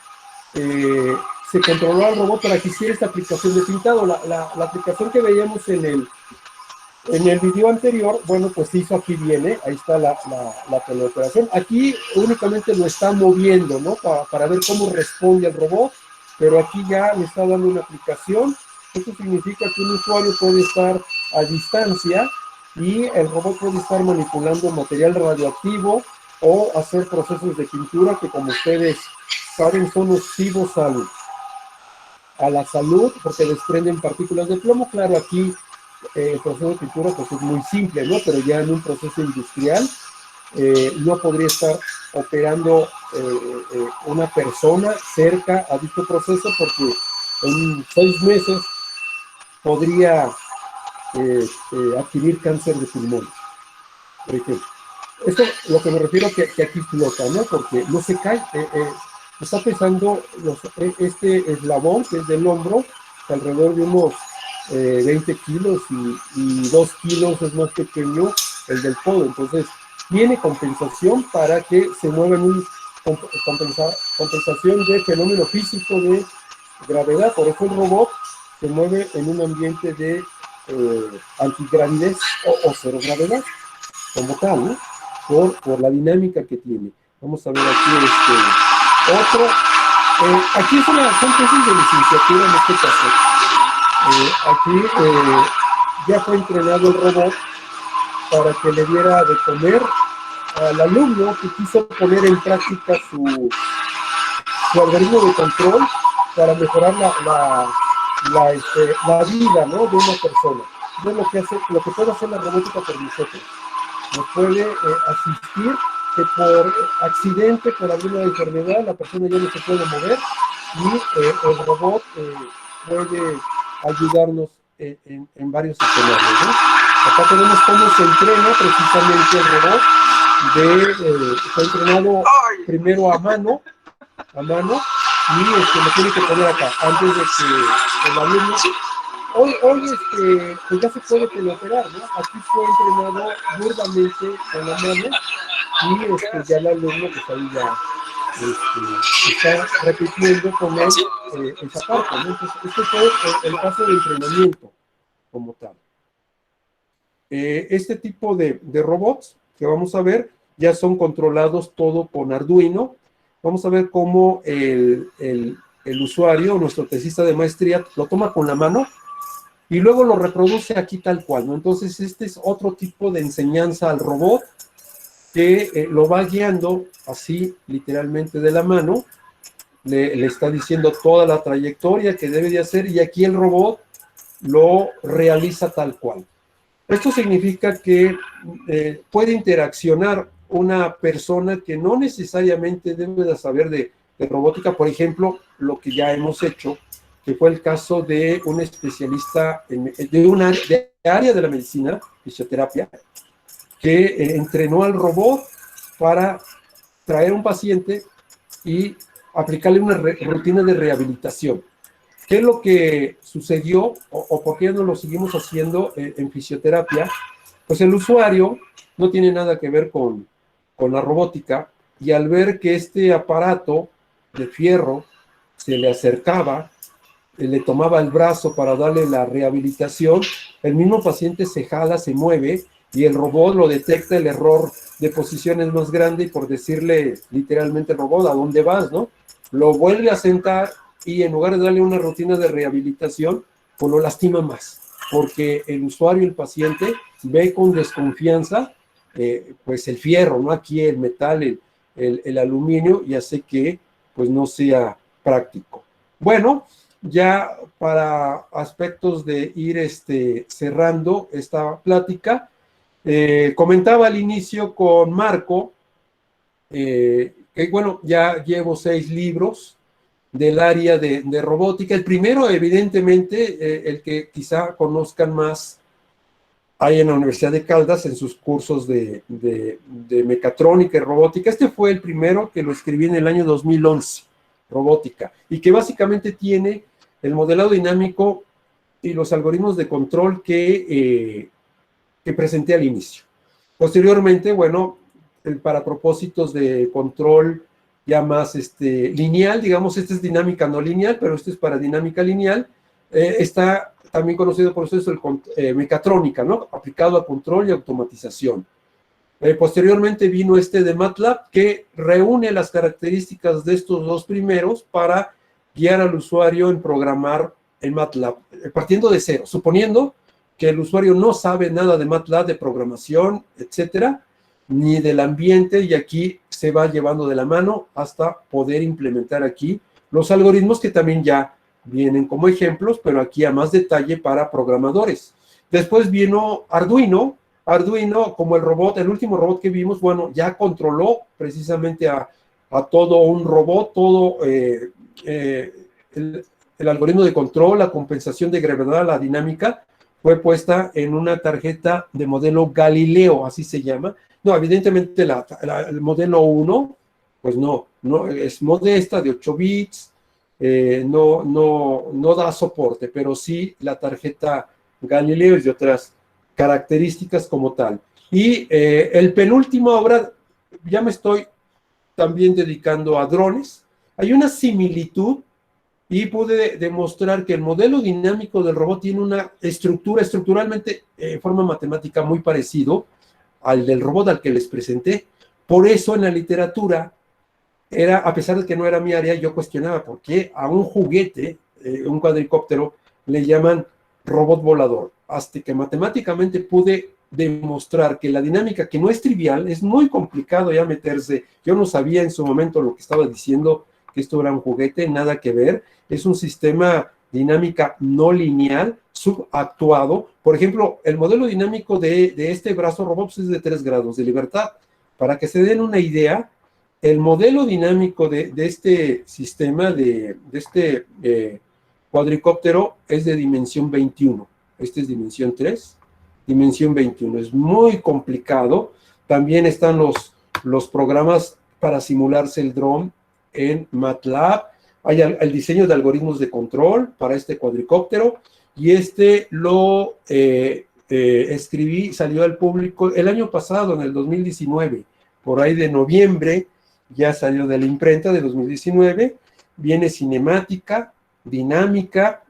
se controló al robot para que hiciera esta aplicación de pintado. La aplicación que veíamos en el video anterior, bueno, pues hizo, aquí viene, ahí está la teleoperación. Aquí únicamente lo está moviendo, ¿no? Para ver cómo responde el robot, pero aquí ya le está dando una aplicación. Esto significa que un usuario puede estar a distancia y el robot puede estar manipulando material radioactivo o hacer procesos de pintura que, como ustedes saben, son nocivos a la salud porque desprenden partículas de plomo. Claro, aquí el proceso de pintura pues es muy simple, ¿no? Pero ya en un proceso industrial no podría estar operando una persona cerca a dicho proceso porque en 6 meses podría adquirir cáncer de pulmón, por ejemplo. Esto lo que me refiero que aquí flota, ¿no? Porque no se cae. Está pesando este eslabón, que es del hombro, alrededor de unos 20 kilos y 2 kilos es más pequeño el del codo. Entonces, tiene compensación para que se mueva en un compensación de fenómeno físico de gravedad. Por eso el robot se mueve en un ambiente de antigravidez o cero gravedad, como tal, ¿no? Por la dinámica que tiene. Vamos a ver aquí otro. Aquí son tesis de licenciatura en este caso. Aquí ya fue entrenado el robot para que le diera de comer al alumno que quiso poner en práctica su algoritmo de control para mejorar la vida, ¿no?, de una persona. Entonces lo que puede hacer la robótica por nosotros. Nos puede asistir que por accidente, por alguna enfermedad, la persona ya no se puede mover y el robot puede ayudarnos en varios escenarios, ¿no? Acá tenemos cómo se entrena precisamente el robot. Está entrenado primero a mano y lo tiene que poner acá antes de que el alumno. Hoy pues ya se puede teleoperar, ¿no? Aquí fue entrenado burdamente con la mano y ya el alumno pues ahí ya está repitiendo con él esa parte, ¿no? Entonces, este fue el caso de entrenamiento como tal. Este tipo de robots que vamos a ver ya son controlados todo con Arduino. Vamos a ver cómo el usuario, nuestro tesista de maestría, lo toma con la mano y luego lo reproduce aquí tal cual, ¿no? Entonces, este es otro tipo de enseñanza al robot que lo va guiando así, literalmente de la mano, le está diciendo toda la trayectoria que debe de hacer y aquí el robot lo realiza tal cual. Esto significa que puede interaccionar una persona que no necesariamente debe de saber de robótica, por ejemplo, lo que ya hemos hecho, que fue el caso de un especialista de un área de la medicina, fisioterapia, que entrenó al robot para traer a un paciente y aplicarle una rutina de rehabilitación. ¿Qué es lo que sucedió o por qué no lo seguimos haciendo en fisioterapia? Pues el usuario no tiene nada que ver con la robótica y al ver que este aparato de fierro se le acercaba, le tomaba el brazo para darle la rehabilitación, el mismo paciente se jala, se mueve y el robot lo detecta el error de posiciones más grande y por decirle literalmente al robot, ¿a dónde vas, no? Lo vuelve a sentar y en lugar de darle una rutina de rehabilitación, pues lo lastima más, porque el usuario, el paciente, ve con desconfianza pues el fierro, ¿no? Aquí el metal, el aluminio, y hace que pues no sea práctico. Bueno, ya para aspectos de ir cerrando esta plática, comentaba al inicio con Marco, que bueno, ya llevo 6 libros del área de robótica. El primero, evidentemente, el que quizá conozcan más, hay en la Universidad de Caldas en sus cursos de mecatrónica y robótica. Este fue el primero que lo escribí en el año 2011, robótica, y que básicamente tiene el modelado dinámico y los algoritmos de control que presenté al inicio. Posteriormente, bueno, para propósitos de control ya más lineal, digamos, esta es dinámica no lineal, pero este es para dinámica lineal, está también conocido por eso mecatrónica, ¿no? Aplicado a control y automatización. Posteriormente vino de MATLAB, que reúne las características de estos dos primeros para guiar al usuario en programar en MATLAB, partiendo de cero, suponiendo que el usuario no sabe nada de MATLAB, de programación, etcétera, ni del ambiente, y aquí se va llevando de la mano hasta poder implementar aquí los algoritmos que también ya vienen como ejemplos, pero aquí a más detalle para programadores. Después vino Arduino, como el robot, el último robot que vimos, bueno, ya controló precisamente a todo un robot, todo el el algoritmo de control, la compensación de gravedad, la dinámica, fue puesta en una tarjeta de modelo Galileo, así se llama. No, evidentemente el modelo 1, pues no es modesta, de 8 bits, no da soporte, pero sí la tarjeta Galileo es de otras características como tal. Y el penúltimo, ahora ya me estoy también dedicando a drones. Hay una similitud y pude demostrar que el modelo dinámico del robot tiene una estructuralmente, forma matemática muy parecido al del robot al que les presenté. Por eso en la literatura, a pesar de que no era mi área, yo cuestionaba por qué a un juguete, un cuadricóptero, le llaman robot volador. Hasta que matemáticamente pude demostrar que la dinámica, que no es trivial, es muy complicado ya meterse. Yo no sabía en su momento lo que estaba diciendo, que esto era un juguete, nada que ver. Es un sistema dinámica no lineal, subactuado. Por ejemplo, el modelo dinámico de este brazo robot es de 3 grados de libertad. Para que se den una idea, el modelo dinámico de este sistema, de este cuadricóptero, es de dimensión 21. Este es dimensión 3, dimensión 21. Es muy complicado. También están los programas para simularse el dron en MATLAB. Hay el diseño de algoritmos de control para este cuadricóptero, y lo escribí, salió al público el año pasado, en el 2019, por ahí de noviembre, ya salió de la imprenta de 2019, viene cinemática, dinámica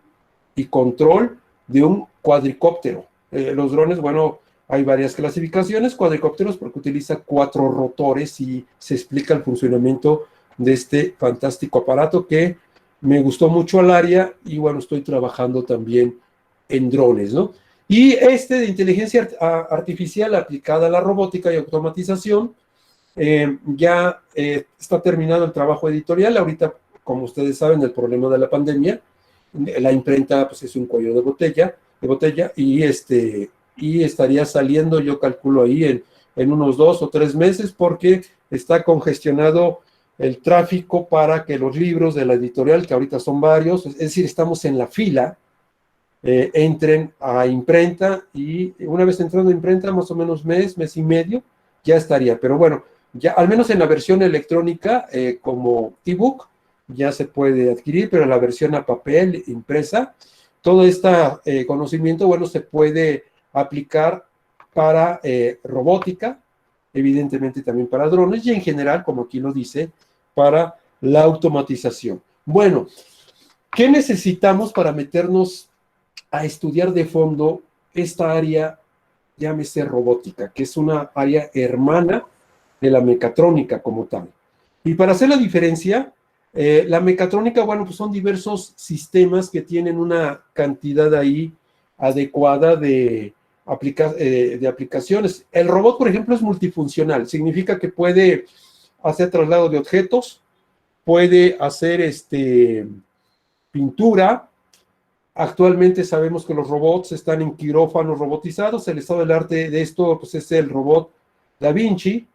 y control de un cuadricóptero. Los drones, bueno, hay varias clasificaciones, cuadricópteros porque utiliza 4 rotores y se explica el funcionamiento de este fantástico aparato que me gustó mucho al área, y bueno, estoy trabajando también en drones, ¿no? Y de inteligencia artificial aplicada a la robótica y automatización, ya está terminado el trabajo editorial. Ahorita, como ustedes saben, el problema de la pandemia, la imprenta pues es un cuello de botella, y estaría saliendo, yo calculo ahí en unos 2 o 3 meses, porque está congestionado el tráfico para que los libros de la editorial, que ahorita son varios, es decir, estamos en la fila, entren a imprenta, y una vez entrando a imprenta, más o menos mes y medio, ya estaría. Pero bueno, ya al menos en la versión electrónica, como ebook, ya se puede adquirir, pero la versión a papel, impresa, todo este conocimiento, bueno, se puede aplicar para robótica, evidentemente también para drones, y en general, como aquí lo dice, para la automatización. Bueno, ¿qué necesitamos para meternos a estudiar de fondo esta área, llámese robótica, que es una área hermana de la mecatrónica como tal? Y para hacer la diferencia, la mecatrónica, bueno, pues son diversos sistemas que tienen una cantidad ahí adecuada de aplicaciones. El robot, por ejemplo, es multifuncional, significa que puede hacer traslado de objetos, puede hacer pintura. Actualmente sabemos que los robots están en quirófanos robotizados. El estado del arte de esto pues, es el robot Da Vinci.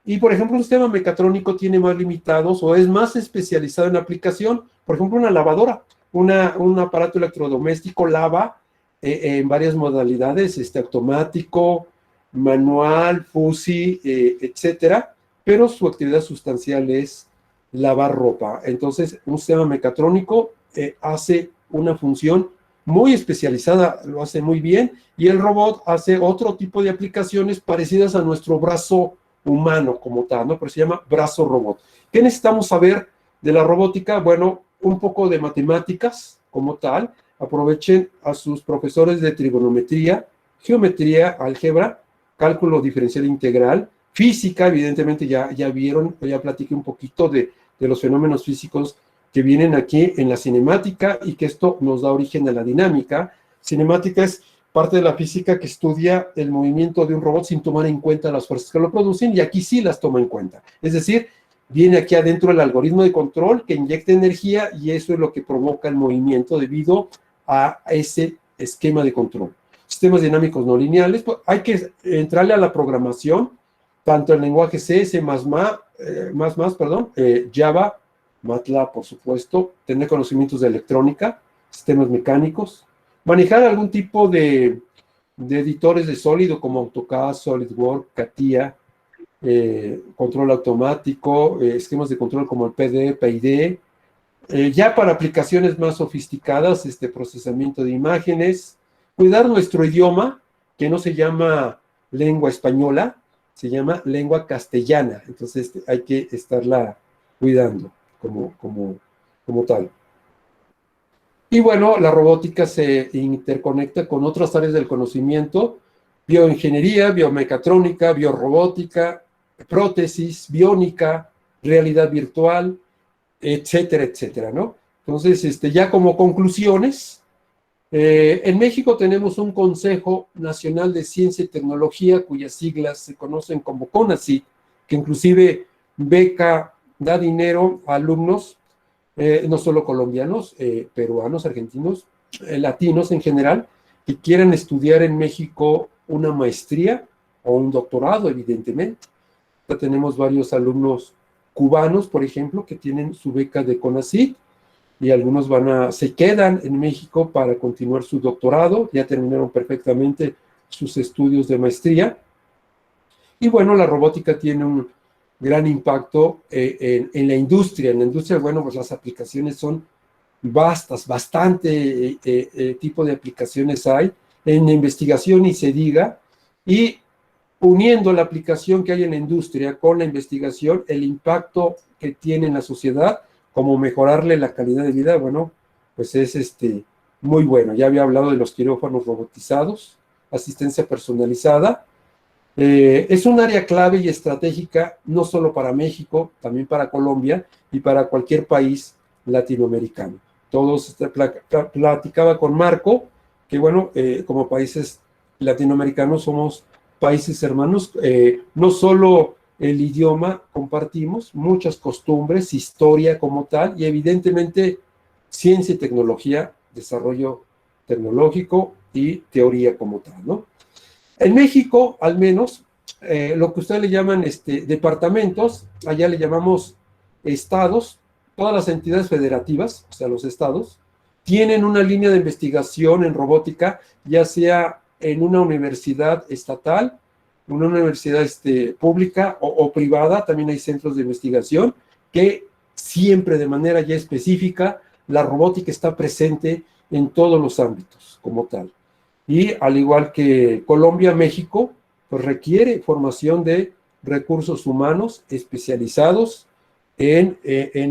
Y, por ejemplo, un sistema mecatrónico tiene más limitados o es más especializado en aplicación. Por ejemplo, una lavadora, un aparato electrodoméstico lava en varias modalidades, automático, manual, fusi, etcétera, pero su actividad sustancial es lavar ropa. Entonces, un sistema mecatrónico hace una función muy especializada, lo hace muy bien, y el robot hace otro tipo de aplicaciones parecidas a nuestro brazo humano como tal, ¿no? Pero se llama brazo robot. ¿Qué necesitamos saber de la robótica? Bueno, un poco de matemáticas como tal. Aprovechen a sus profesores de trigonometría, geometría, álgebra, cálculo diferencial integral, física, evidentemente ya vieron, ya platiqué un poquito de los fenómenos físicos que vienen aquí en la cinemática, y que esto nos da origen a la dinámica. Cinemática es parte de la física que estudia el movimiento de un robot sin tomar en cuenta las fuerzas que lo producen, y aquí sí las toma en cuenta. Es decir, viene aquí adentro el algoritmo de control que inyecta energía, y eso es lo que provoca el movimiento debido a ese esquema de control. Sistemas dinámicos no lineales, pues hay que entrarle a la programación, tanto el lenguaje C, C++, Java, MATLAB, por supuesto, tener conocimientos de electrónica, sistemas mecánicos, manejar algún tipo de editores de sólido como AutoCAD, SolidWorks, CATIA, control automático, esquemas de control como el PD, PID, ya para aplicaciones más sofisticadas, procesamiento de imágenes, cuidar nuestro idioma, que no se llama lengua española, se llama lengua castellana, entonces hay que estarla cuidando como tal. Y bueno, la robótica se interconecta con otras áreas del conocimiento, bioingeniería, biomecatrónica, biorrobótica, prótesis, biónica, realidad virtual, etcétera, etcétera, ¿no? Entonces, ya como conclusiones, en México tenemos un Consejo Nacional de Ciencia y Tecnología, cuyas siglas se conocen como CONACYT, que inclusive beca, da dinero a alumnos, no solo colombianos, peruanos, argentinos, latinos en general, que quieran estudiar en México una maestría o un doctorado, evidentemente. Ya tenemos varios alumnos cubanos, por ejemplo, que tienen su beca de CONACYT, y algunos se quedan en México para continuar su doctorado, ya terminaron perfectamente sus estudios de maestría. Y bueno, la robótica tiene un gran impacto en la industria. En la industria, bueno, pues las aplicaciones son vastas, bastante tipo de aplicaciones hay. En investigación y se diga, y uniendo la aplicación que hay en la industria con la investigación, el impacto que tiene en la sociedad, como mejorarle la calidad de vida, bueno, pues es muy bueno. Ya había hablado de los quirófanos robotizados, asistencia personalizada. Es un área clave y estratégica, no solo para México, también para Colombia y para cualquier país latinoamericano. Todos platicaba con Marco, que bueno, como países latinoamericanos somos países hermanos, no solo el idioma compartimos, muchas costumbres, historia como tal, y evidentemente ciencia y tecnología, desarrollo tecnológico y teoría como tal, ¿no? En México, al menos, lo que ustedes le llaman departamentos, allá le llamamos estados, todas las entidades federativas, o sea, los estados, tienen una línea de investigación en robótica, ya sea en una universidad estatal, una universidad pública o privada, también hay centros de investigación, que siempre de manera ya específica, la robótica está presente en todos los ámbitos como tal. Y al igual que Colombia, México, pues requiere formación de recursos humanos especializados en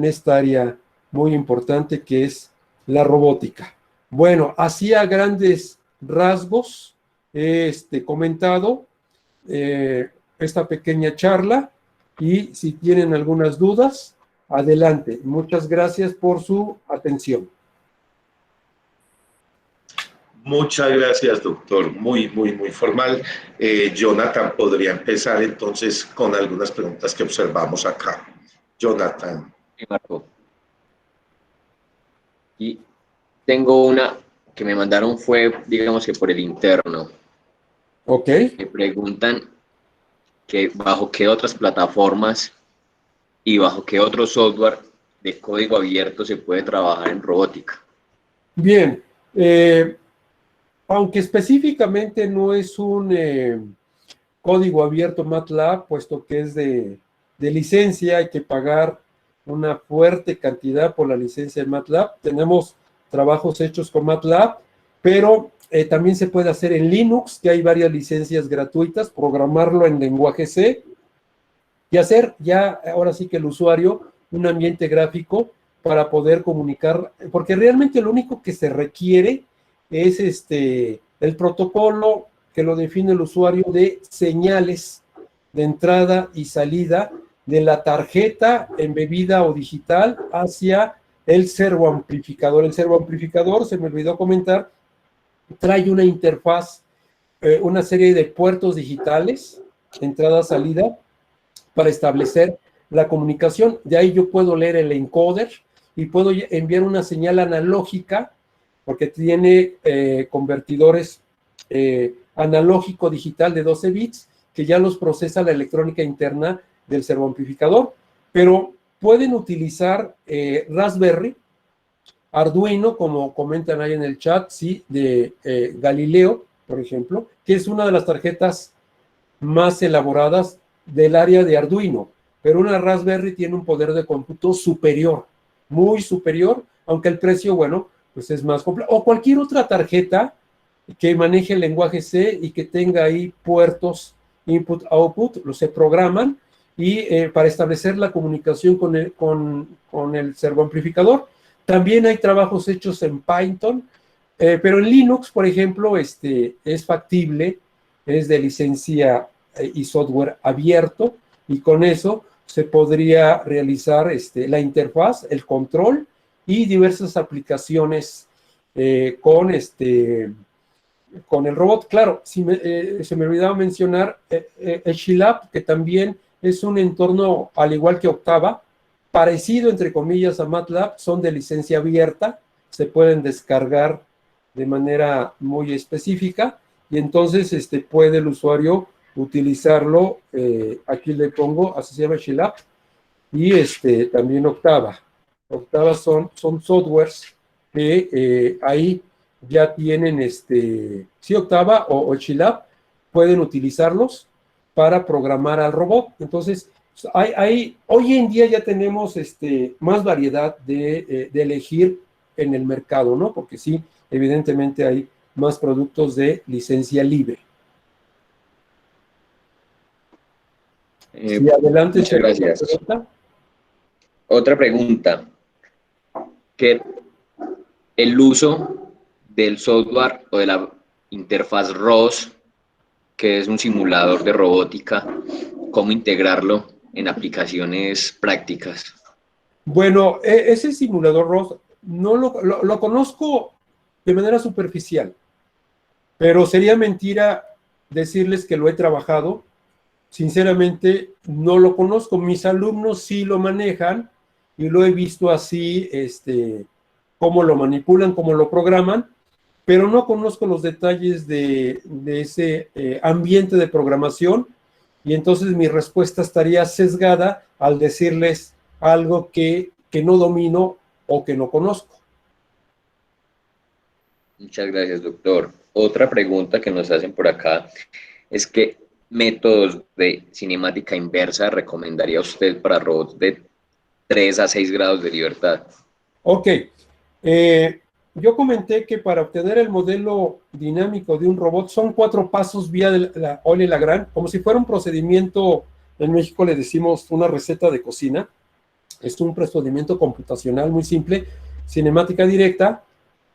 esta área muy importante que es la robótica. Bueno, así a grandes rasgos he comentado esta pequeña charla, y si tienen algunas dudas, adelante. Muchas gracias por su atención. Muchas gracias, doctor. Muy formal. Jonathan podría empezar entonces con algunas preguntas que observamos acá. Jonathan. Sí, Marco. Y tengo una que me mandaron, fue, digamos que por el interno. Ok. Me preguntan que bajo qué otras plataformas y bajo qué otro software de código abierto se puede trabajar en robótica. Bien. Aunque específicamente no es un código abierto MATLAB, puesto que es de licencia, hay que pagar una fuerte cantidad por la licencia de MATLAB. Tenemos trabajos hechos con MATLAB, pero también se puede hacer en Linux, que hay varias licencias gratuitas, programarlo en lenguaje C y hacer ya, ahora sí que el usuario, un ambiente gráfico para poder comunicar, porque realmente lo único que se requiere es el protocolo que lo define el usuario de señales de entrada y salida de la tarjeta embebida o digital hacia el servoamplificador. El servoamplificador, se me olvidó comentar, trae una interfaz, una serie de puertos digitales, entrada-salida, para establecer la comunicación. De ahí yo puedo leer el encoder y puedo enviar una señal analógica, porque tiene convertidores analógico digital de 12 bits, que ya los procesa la electrónica interna del servoamplificador. Pero pueden utilizar Raspberry, Arduino, como comentan ahí en el chat, sí, de Galileo, por ejemplo, que es una de las tarjetas más elaboradas del área de Arduino, pero una Raspberry tiene un poder de cómputo superior, muy superior, aunque el precio, bueno, pues es más complejo. O cualquier otra tarjeta que maneje el lenguaje C y que tenga ahí puertos input-output, se programan y para establecer la comunicación con el servoamplificador. También hay trabajos hechos en Python, pero en Linux, por ejemplo, es factible, es de licencia y software abierto, y con eso se podría realizar la interfaz, el control y diversas aplicaciones con el robot. Claro, se me olvidaba mencionar el Shilab, que también es un entorno, al igual que Octava, parecido, entre comillas, a MATLAB, son de licencia abierta, se pueden descargar de manera muy específica, y entonces puede el usuario utilizarlo, aquí le pongo, así se llama Shilab, y también Octava. Octava son softwares que ahí ya tienen, sí, Octava o Shilab, pueden utilizarlos para programar al robot. Entonces, hoy en día ya tenemos más variedad de elegir en el mercado, ¿no? Porque sí, evidentemente hay más productos de licencia libre. Sí, adelante. Muchas gracias. Otra pregunta, que el uso del software o de la interfaz ROS, que es un simulador de robótica, ¿cómo integrarlo en aplicaciones prácticas? Bueno, ese simulador ROS no lo conozco de manera superficial, pero sería mentira decirles que lo he trabajado. Sinceramente, no lo conozco. Mis alumnos sí lo manejan y lo he visto así, cómo lo manipulan, cómo lo programan, pero no conozco los detalles de ese ambiente de programación, y entonces mi respuesta estaría sesgada al decirles algo que no domino o que no conozco. Muchas gracias, doctor. Otra pregunta que nos hacen por acá es ¿qué métodos de cinemática inversa recomendaría usted para robots de 3 a 6 grados de libertad? Ok. Yo comenté que para obtener el modelo dinámico de un robot son 4 pasos vía la Euler-Lagrange, como si fuera un procedimiento. En México le decimos una receta de cocina. Es un procedimiento computacional muy simple: cinemática directa,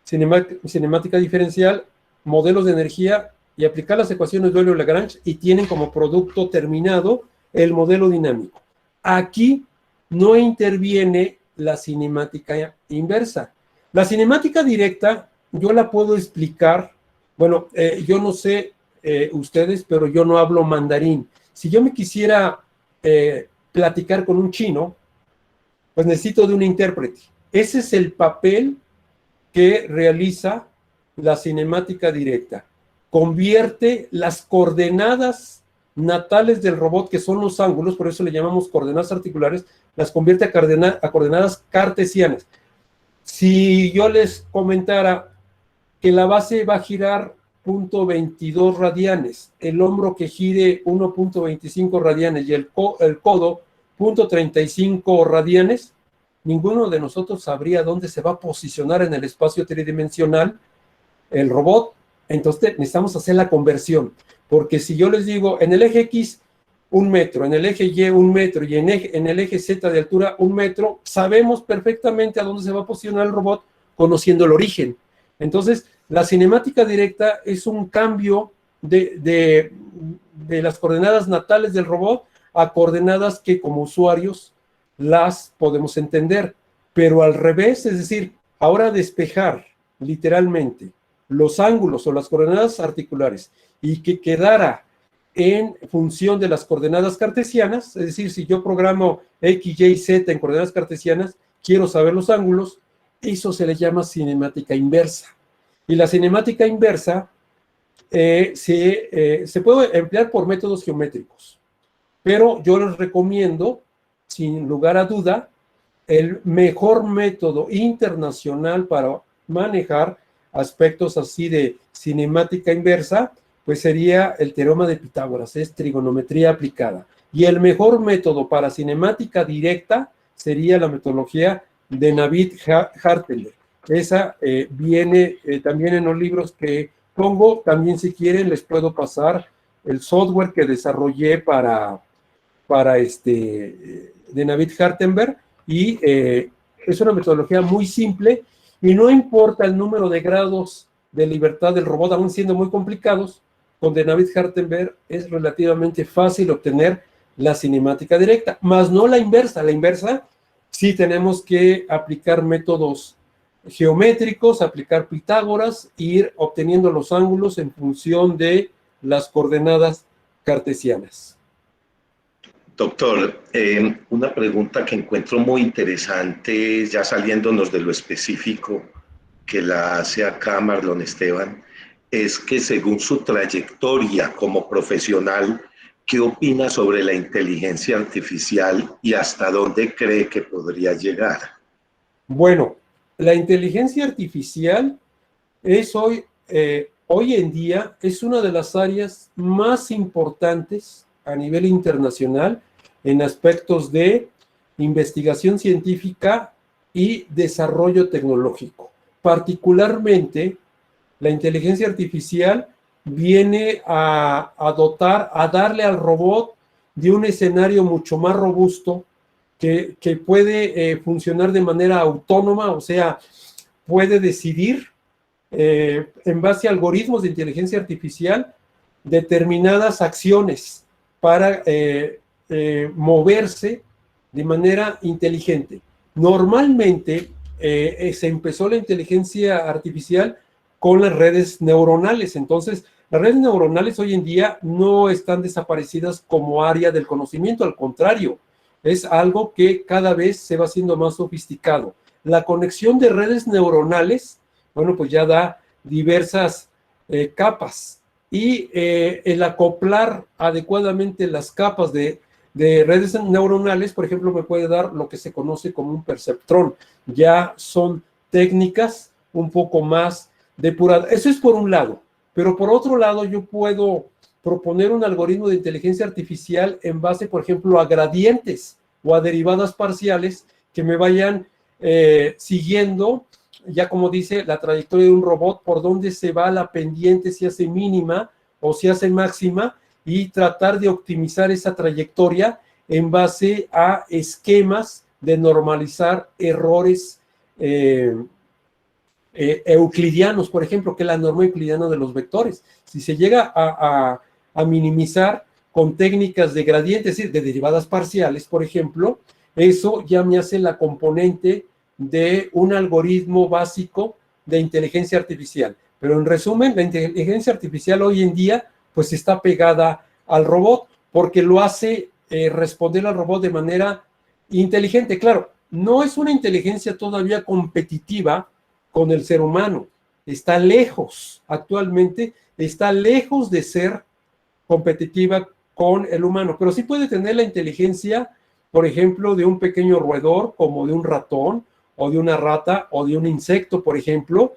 cinemática diferencial, modelos de energía, y aplicar las ecuaciones de Euler-Lagrange, y tienen como producto terminado el modelo dinámico. Aquí no interviene la cinemática inversa. La cinemática directa yo la puedo explicar. Bueno, yo no sé ustedes, pero yo no hablo mandarín. Si yo me quisiera platicar con un chino, pues necesito de un intérprete. Ese es el papel que realiza la cinemática directa. Convierte las coordenadas natales del robot, que son los ángulos, por eso le llamamos coordenadas articulares, las convierte a coordenadas cartesianas. Si yo les comentara que la base va a girar 0.22 radianes, el hombro que gire 1.25 radianes y el codo 0.35 radianes, ninguno de nosotros sabría dónde se va a posicionar en el espacio tridimensional el robot. Entonces necesitamos hacer la conversión, porque si yo les digo en el eje X 1 metro, en el eje Y 1 metro y en el eje Z de altura 1 metro, sabemos perfectamente a dónde se va a posicionar el robot conociendo el origen. Entonces, la cinemática directa es un cambio de las coordenadas natales del robot a coordenadas que como usuarios las podemos entender, pero al revés, es decir, ahora despejar literalmente los ángulos o las coordenadas articulares y que quedara en función de las coordenadas cartesianas, es decir, si yo programo X, Y, Z en coordenadas cartesianas, quiero saber los ángulos, eso se le llama cinemática inversa. Y la cinemática inversa se puede emplear por métodos geométricos, pero yo les recomiendo, sin lugar a duda, el mejor método internacional para manejar aspectos así de cinemática inversa, pues sería el teorema de Pitágoras, es trigonometría aplicada. Y el mejor método para cinemática directa sería la metodología de Navid Hartelber. Esa viene también en los libros que pongo. También, si quieren, les puedo pasar el software que desarrollé para de Navid Hartenberg, y es una metodología muy simple, y no importa el número de grados de libertad del robot, aún siendo muy complicados, con de Navid Hartenberg es relativamente fácil obtener la cinemática directa, más no la inversa. La inversa sí tenemos que aplicar métodos geométricos, aplicar Pitágoras, e ir obteniendo los ángulos en función de las coordenadas cartesianas. Doctor, una pregunta que encuentro muy interesante, ya saliéndonos de lo específico, que la hace acá Marlon Esteban, es que según su trayectoria como profesional, ¿qué opina sobre la inteligencia artificial y hasta dónde cree que podría llegar? Bueno, la inteligencia artificial es hoy en día es una de las áreas más importantes a nivel internacional en aspectos de investigación científica y desarrollo tecnológico. Particularmente, la inteligencia artificial viene a darle al robot de un escenario mucho más robusto que puede funcionar de manera autónoma, o sea, puede decidir en base a algoritmos de inteligencia artificial determinadas acciones para moverse de manera inteligente. Normalmente se empezó la inteligencia artificial con las redes neuronales. Entonces, las redes neuronales hoy en día no están desaparecidas como área del conocimiento, al contrario, es algo que cada vez se va haciendo más sofisticado. La conexión de redes neuronales, bueno, pues ya da diversas capas, y el acoplar adecuadamente las capas de redes neuronales, por ejemplo, me puede dar lo que se conoce como un perceptrón. Ya son técnicas un poco más depuradas. Eso es por un lado, pero por otro lado yo puedo proponer un algoritmo de inteligencia artificial en base, por ejemplo, a gradientes o a derivadas parciales que me vayan siguiendo, ya como dice, la trayectoria de un robot, por dónde se va la pendiente, si hace mínima o si hace máxima, y tratar de optimizar esa trayectoria en base a esquemas de normalizar errores euclidianos, por ejemplo, que es la norma euclidiana de los vectores. Si se llega a minimizar con técnicas de gradientes, es decir, de derivadas parciales, por ejemplo, eso ya me hace la componente de un algoritmo básico de inteligencia artificial. Pero en resumen, la inteligencia artificial hoy en día pues está pegada al robot porque lo hace responder al robot de manera inteligente. Claro, no es una inteligencia todavía competitiva con el ser humano. Está lejos, actualmente está lejos de ser competitiva con el humano, pero sí puede tener la inteligencia, por ejemplo, de un pequeño roedor, como de un ratón, o de una rata, o de un insecto, por ejemplo,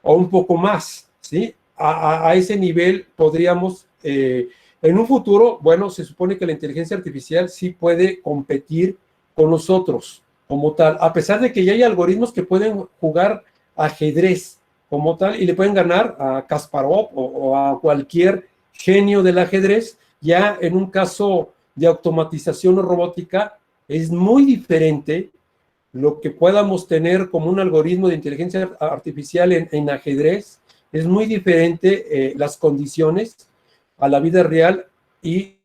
o un poco más, ¿sí? A ese nivel podríamos, en un futuro, bueno, se supone que la inteligencia artificial sí puede competir con nosotros como tal, a pesar de que ya hay algoritmos que pueden jugar ajedrez como tal y le pueden ganar a Kasparov o a cualquier genio del ajedrez. Ya en un caso de automatización o robótica es muy diferente lo que podamos tener como un algoritmo de inteligencia artificial en ajedrez. Es muy diferente las condiciones a la vida real y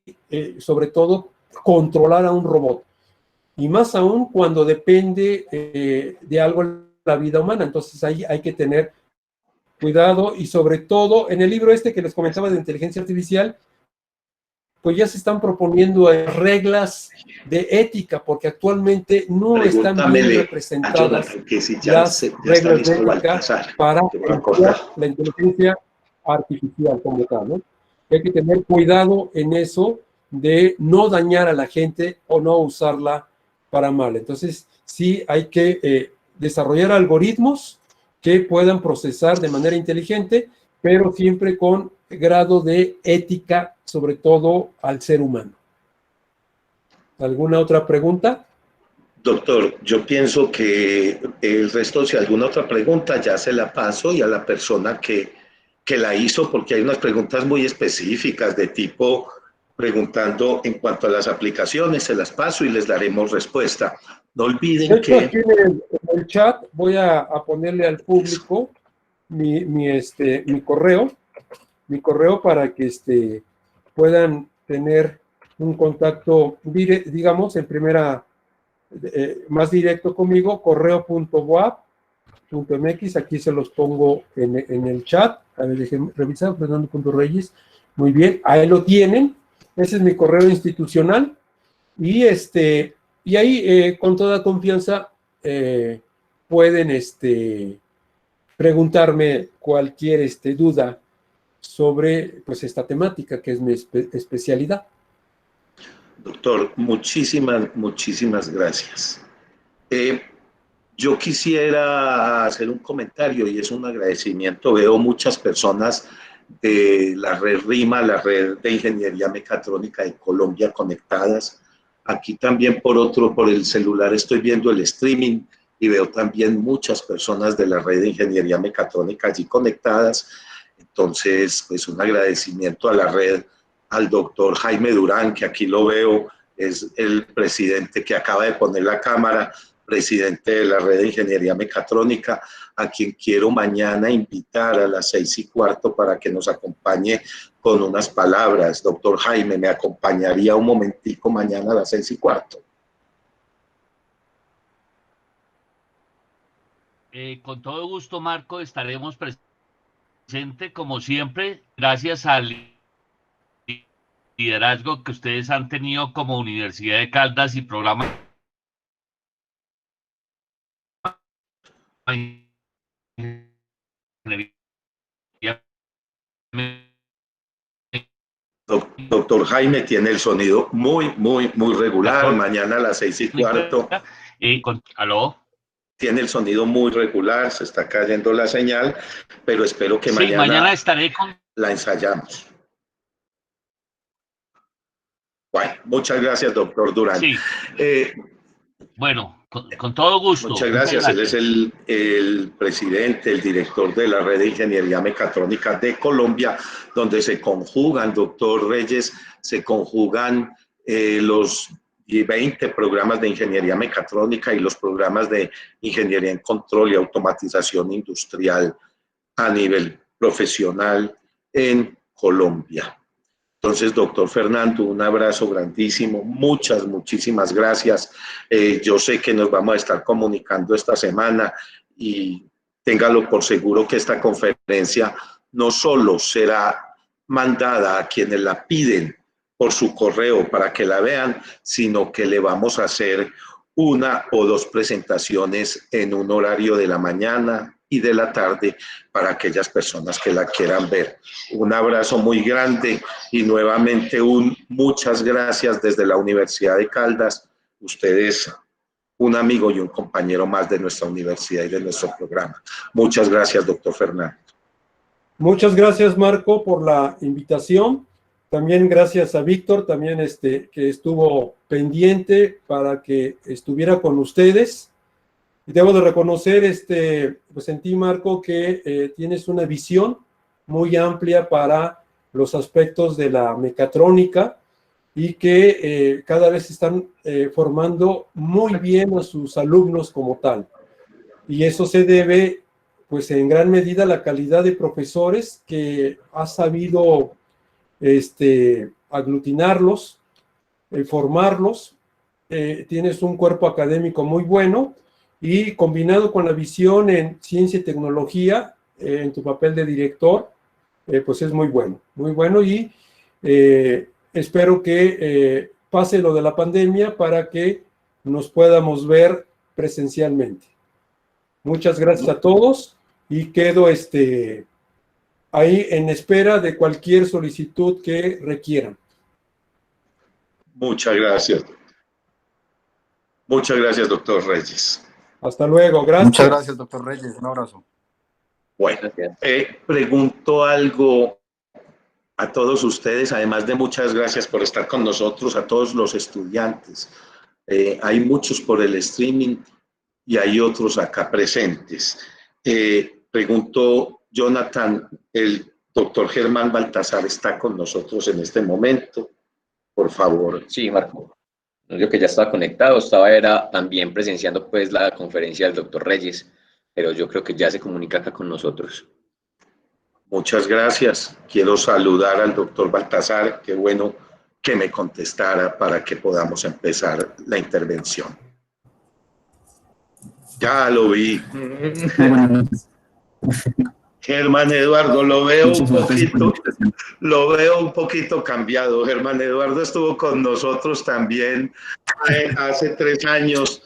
sobre todo controlar a un robot. Y más aún cuando depende de algo en la vida humana. Entonces ahí hay que tener cuidado, y sobre todo en el libro este que les comentaba de inteligencia artificial, pues ya se están proponiendo reglas de ética, porque actualmente no están bien representadas las reglas de ética para la inteligencia artificial como tal, ¿no? Hay que tener cuidado en eso de no dañar a la gente o no usarla para mal. Entonces, sí hay que desarrollar algoritmos que puedan procesar de manera inteligente, pero siempre con grado de ética, sobre todo al ser humano. ¿Alguna otra pregunta? Doctor, yo pienso que el resto, si alguna otra pregunta, ya se la paso y a la persona que la hizo, porque hay unas preguntas muy específicas de tipo preguntando en cuanto a las aplicaciones, se las paso y les daremos respuesta. No olviden Esto aquí que... en el chat voy a ponerle al público mi correo para que puedan tener un contacto, digamos, en primera, más directo conmigo, correo.boap.mx, aquí se los pongo en el chat. A ver, déjenme revisar, Fernando.Reyes. Muy bien, ahí lo tienen. Ese es mi correo institucional. Y ahí con toda confianza pueden preguntarme cualquier duda sobre pues esta temática que es mi especialidad. Doctor, muchísimas gracias. Yo quisiera hacer un comentario y es un agradecimiento. Veo muchas personas de la red RIMA, la red de ingeniería mecatrónica de Colombia conectadas. Aquí también por el celular estoy viendo el streaming y veo también muchas personas de la red de ingeniería mecatrónica allí conectadas. Entonces, pues un agradecimiento a la red, al doctor Jaime Durán, que aquí lo veo, es el presidente que acaba de poner la cámara, presidente de la red de ingeniería mecatrónica, a quien quiero mañana invitar a las 6:15 para que nos acompañe con unas palabras. Doctor Jaime, ¿me acompañaría un momentico mañana a las 6:15? Con todo gusto, Marco, estaremos presentes como siempre, gracias al liderazgo que ustedes han tenido como Universidad de Caldas y programa. Doctor Jaime tiene el sonido muy regular. Mañana a las 6:15. ¿Aló? Tiene el sonido muy regular, se está cayendo la señal, pero espero que Sí, mañana estaré la ensayamos. Bueno, muchas gracias, doctor Durán. Sí. Bueno, con todo gusto. Muchas gracias. Él es el presidente, el director de la red de ingeniería mecatrónica de Colombia, donde se conjugan, doctor Reyes, se conjugan los 20 programas de ingeniería mecatrónica y los programas de ingeniería en control y automatización industrial a nivel profesional en Colombia. Entonces, doctor Fernando, un abrazo grandísimo, muchísimas gracias. Yo sé que nos vamos a estar comunicando esta semana y téngalo por seguro que esta conferencia no solo será mandada a quienes la piden por su correo para que la vean, sino que le vamos a hacer una o dos presentaciones en un horario de la mañana y de la tarde para aquellas personas que la quieran ver. Un abrazo muy grande y nuevamente muchas gracias desde la Universidad de Caldas. Ustedes, un amigo y un compañero más de nuestra universidad y de nuestro programa. Muchas gracias, doctor Fernando. Muchas gracias, Marco, por la invitación. También gracias a Víctor, también que estuvo pendiente para que estuviera con ustedes. Y debo de reconocer pues en ti, Marco, que tienes una visión muy amplia para los aspectos de la mecatrónica y que cada vez están formando muy bien a sus alumnos como tal. Y eso se debe, pues en gran medida, a la calidad de profesores que has sabido aglutinarlos, formarlos. Tienes un cuerpo académico muy bueno y combinado con la visión en ciencia y tecnología, en tu papel de director, pues es muy bueno y espero que pase lo de la pandemia para que nos podamos ver presencialmente. Muchas gracias a todos y quedo ahí en espera de cualquier solicitud que requieran. Muchas gracias. Muchas gracias, doctor Reyes. Hasta luego, gracias. Muchas gracias, doctor Reyes. Un abrazo. Bueno, Gracias. pregunto algo a todos ustedes, además de muchas gracias por estar con nosotros, a todos los estudiantes. Hay muchos por el streaming y hay otros acá presentes. Pregunto, Jonathan, el doctor Germán Baltasar está con nosotros en este momento, por favor. Sí, Marco. Yo que ya estaba conectado, era también presenciando pues la conferencia del doctor Reyes, pero yo creo que ya se comunica acá con nosotros. Muchas gracias. Quiero saludar al doctor Baltasar. Qué bueno que me contestara para que podamos empezar la intervención. Ya lo vi. Germán Eduardo, lo veo un poquito cambiado. Germán Eduardo estuvo con nosotros también hace 3 años.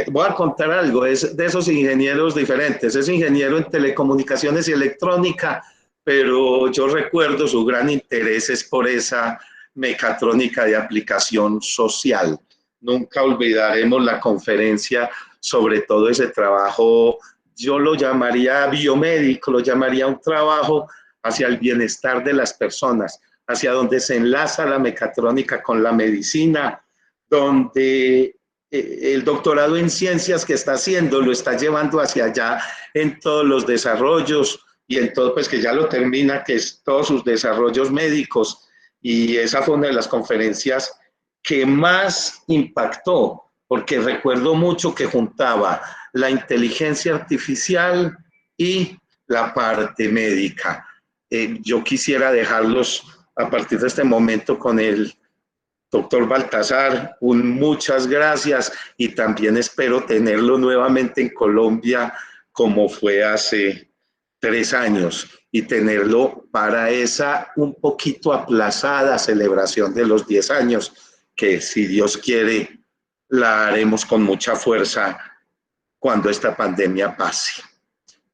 Voy a contar algo, es de esos ingenieros diferentes. Es ingeniero en telecomunicaciones y electrónica, pero yo recuerdo su gran interés es por esa mecatrónica de aplicación social. Nunca olvidaremos la conferencia sobre todo ese trabajo. Yo lo llamaría biomédico, lo llamaría un trabajo hacia el bienestar de las personas, hacia donde se enlaza la mecatrónica con la medicina, donde el doctorado en ciencias que está haciendo lo está llevando hacia allá en todos los desarrollos y en todo, pues que ya lo termina, que es todos sus desarrollos médicos. Y esa fue una de las conferencias que más impactó, porque recuerdo mucho que juntaba la inteligencia artificial y la parte médica. Yo quisiera dejarlos a partir de este momento con el doctor Baltasar, muchas gracias y también espero tenerlo nuevamente en Colombia como fue hace 3 años y tenerlo para esa un poquito aplazada celebración de los 10 años que si Dios quiere la haremos con mucha fuerza cuando esta pandemia pase.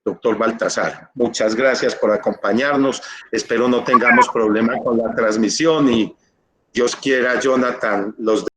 Doctor Baltasar, muchas gracias por acompañarnos. Espero no tengamos problema con la transmisión y Dios quiera, Jonathan, los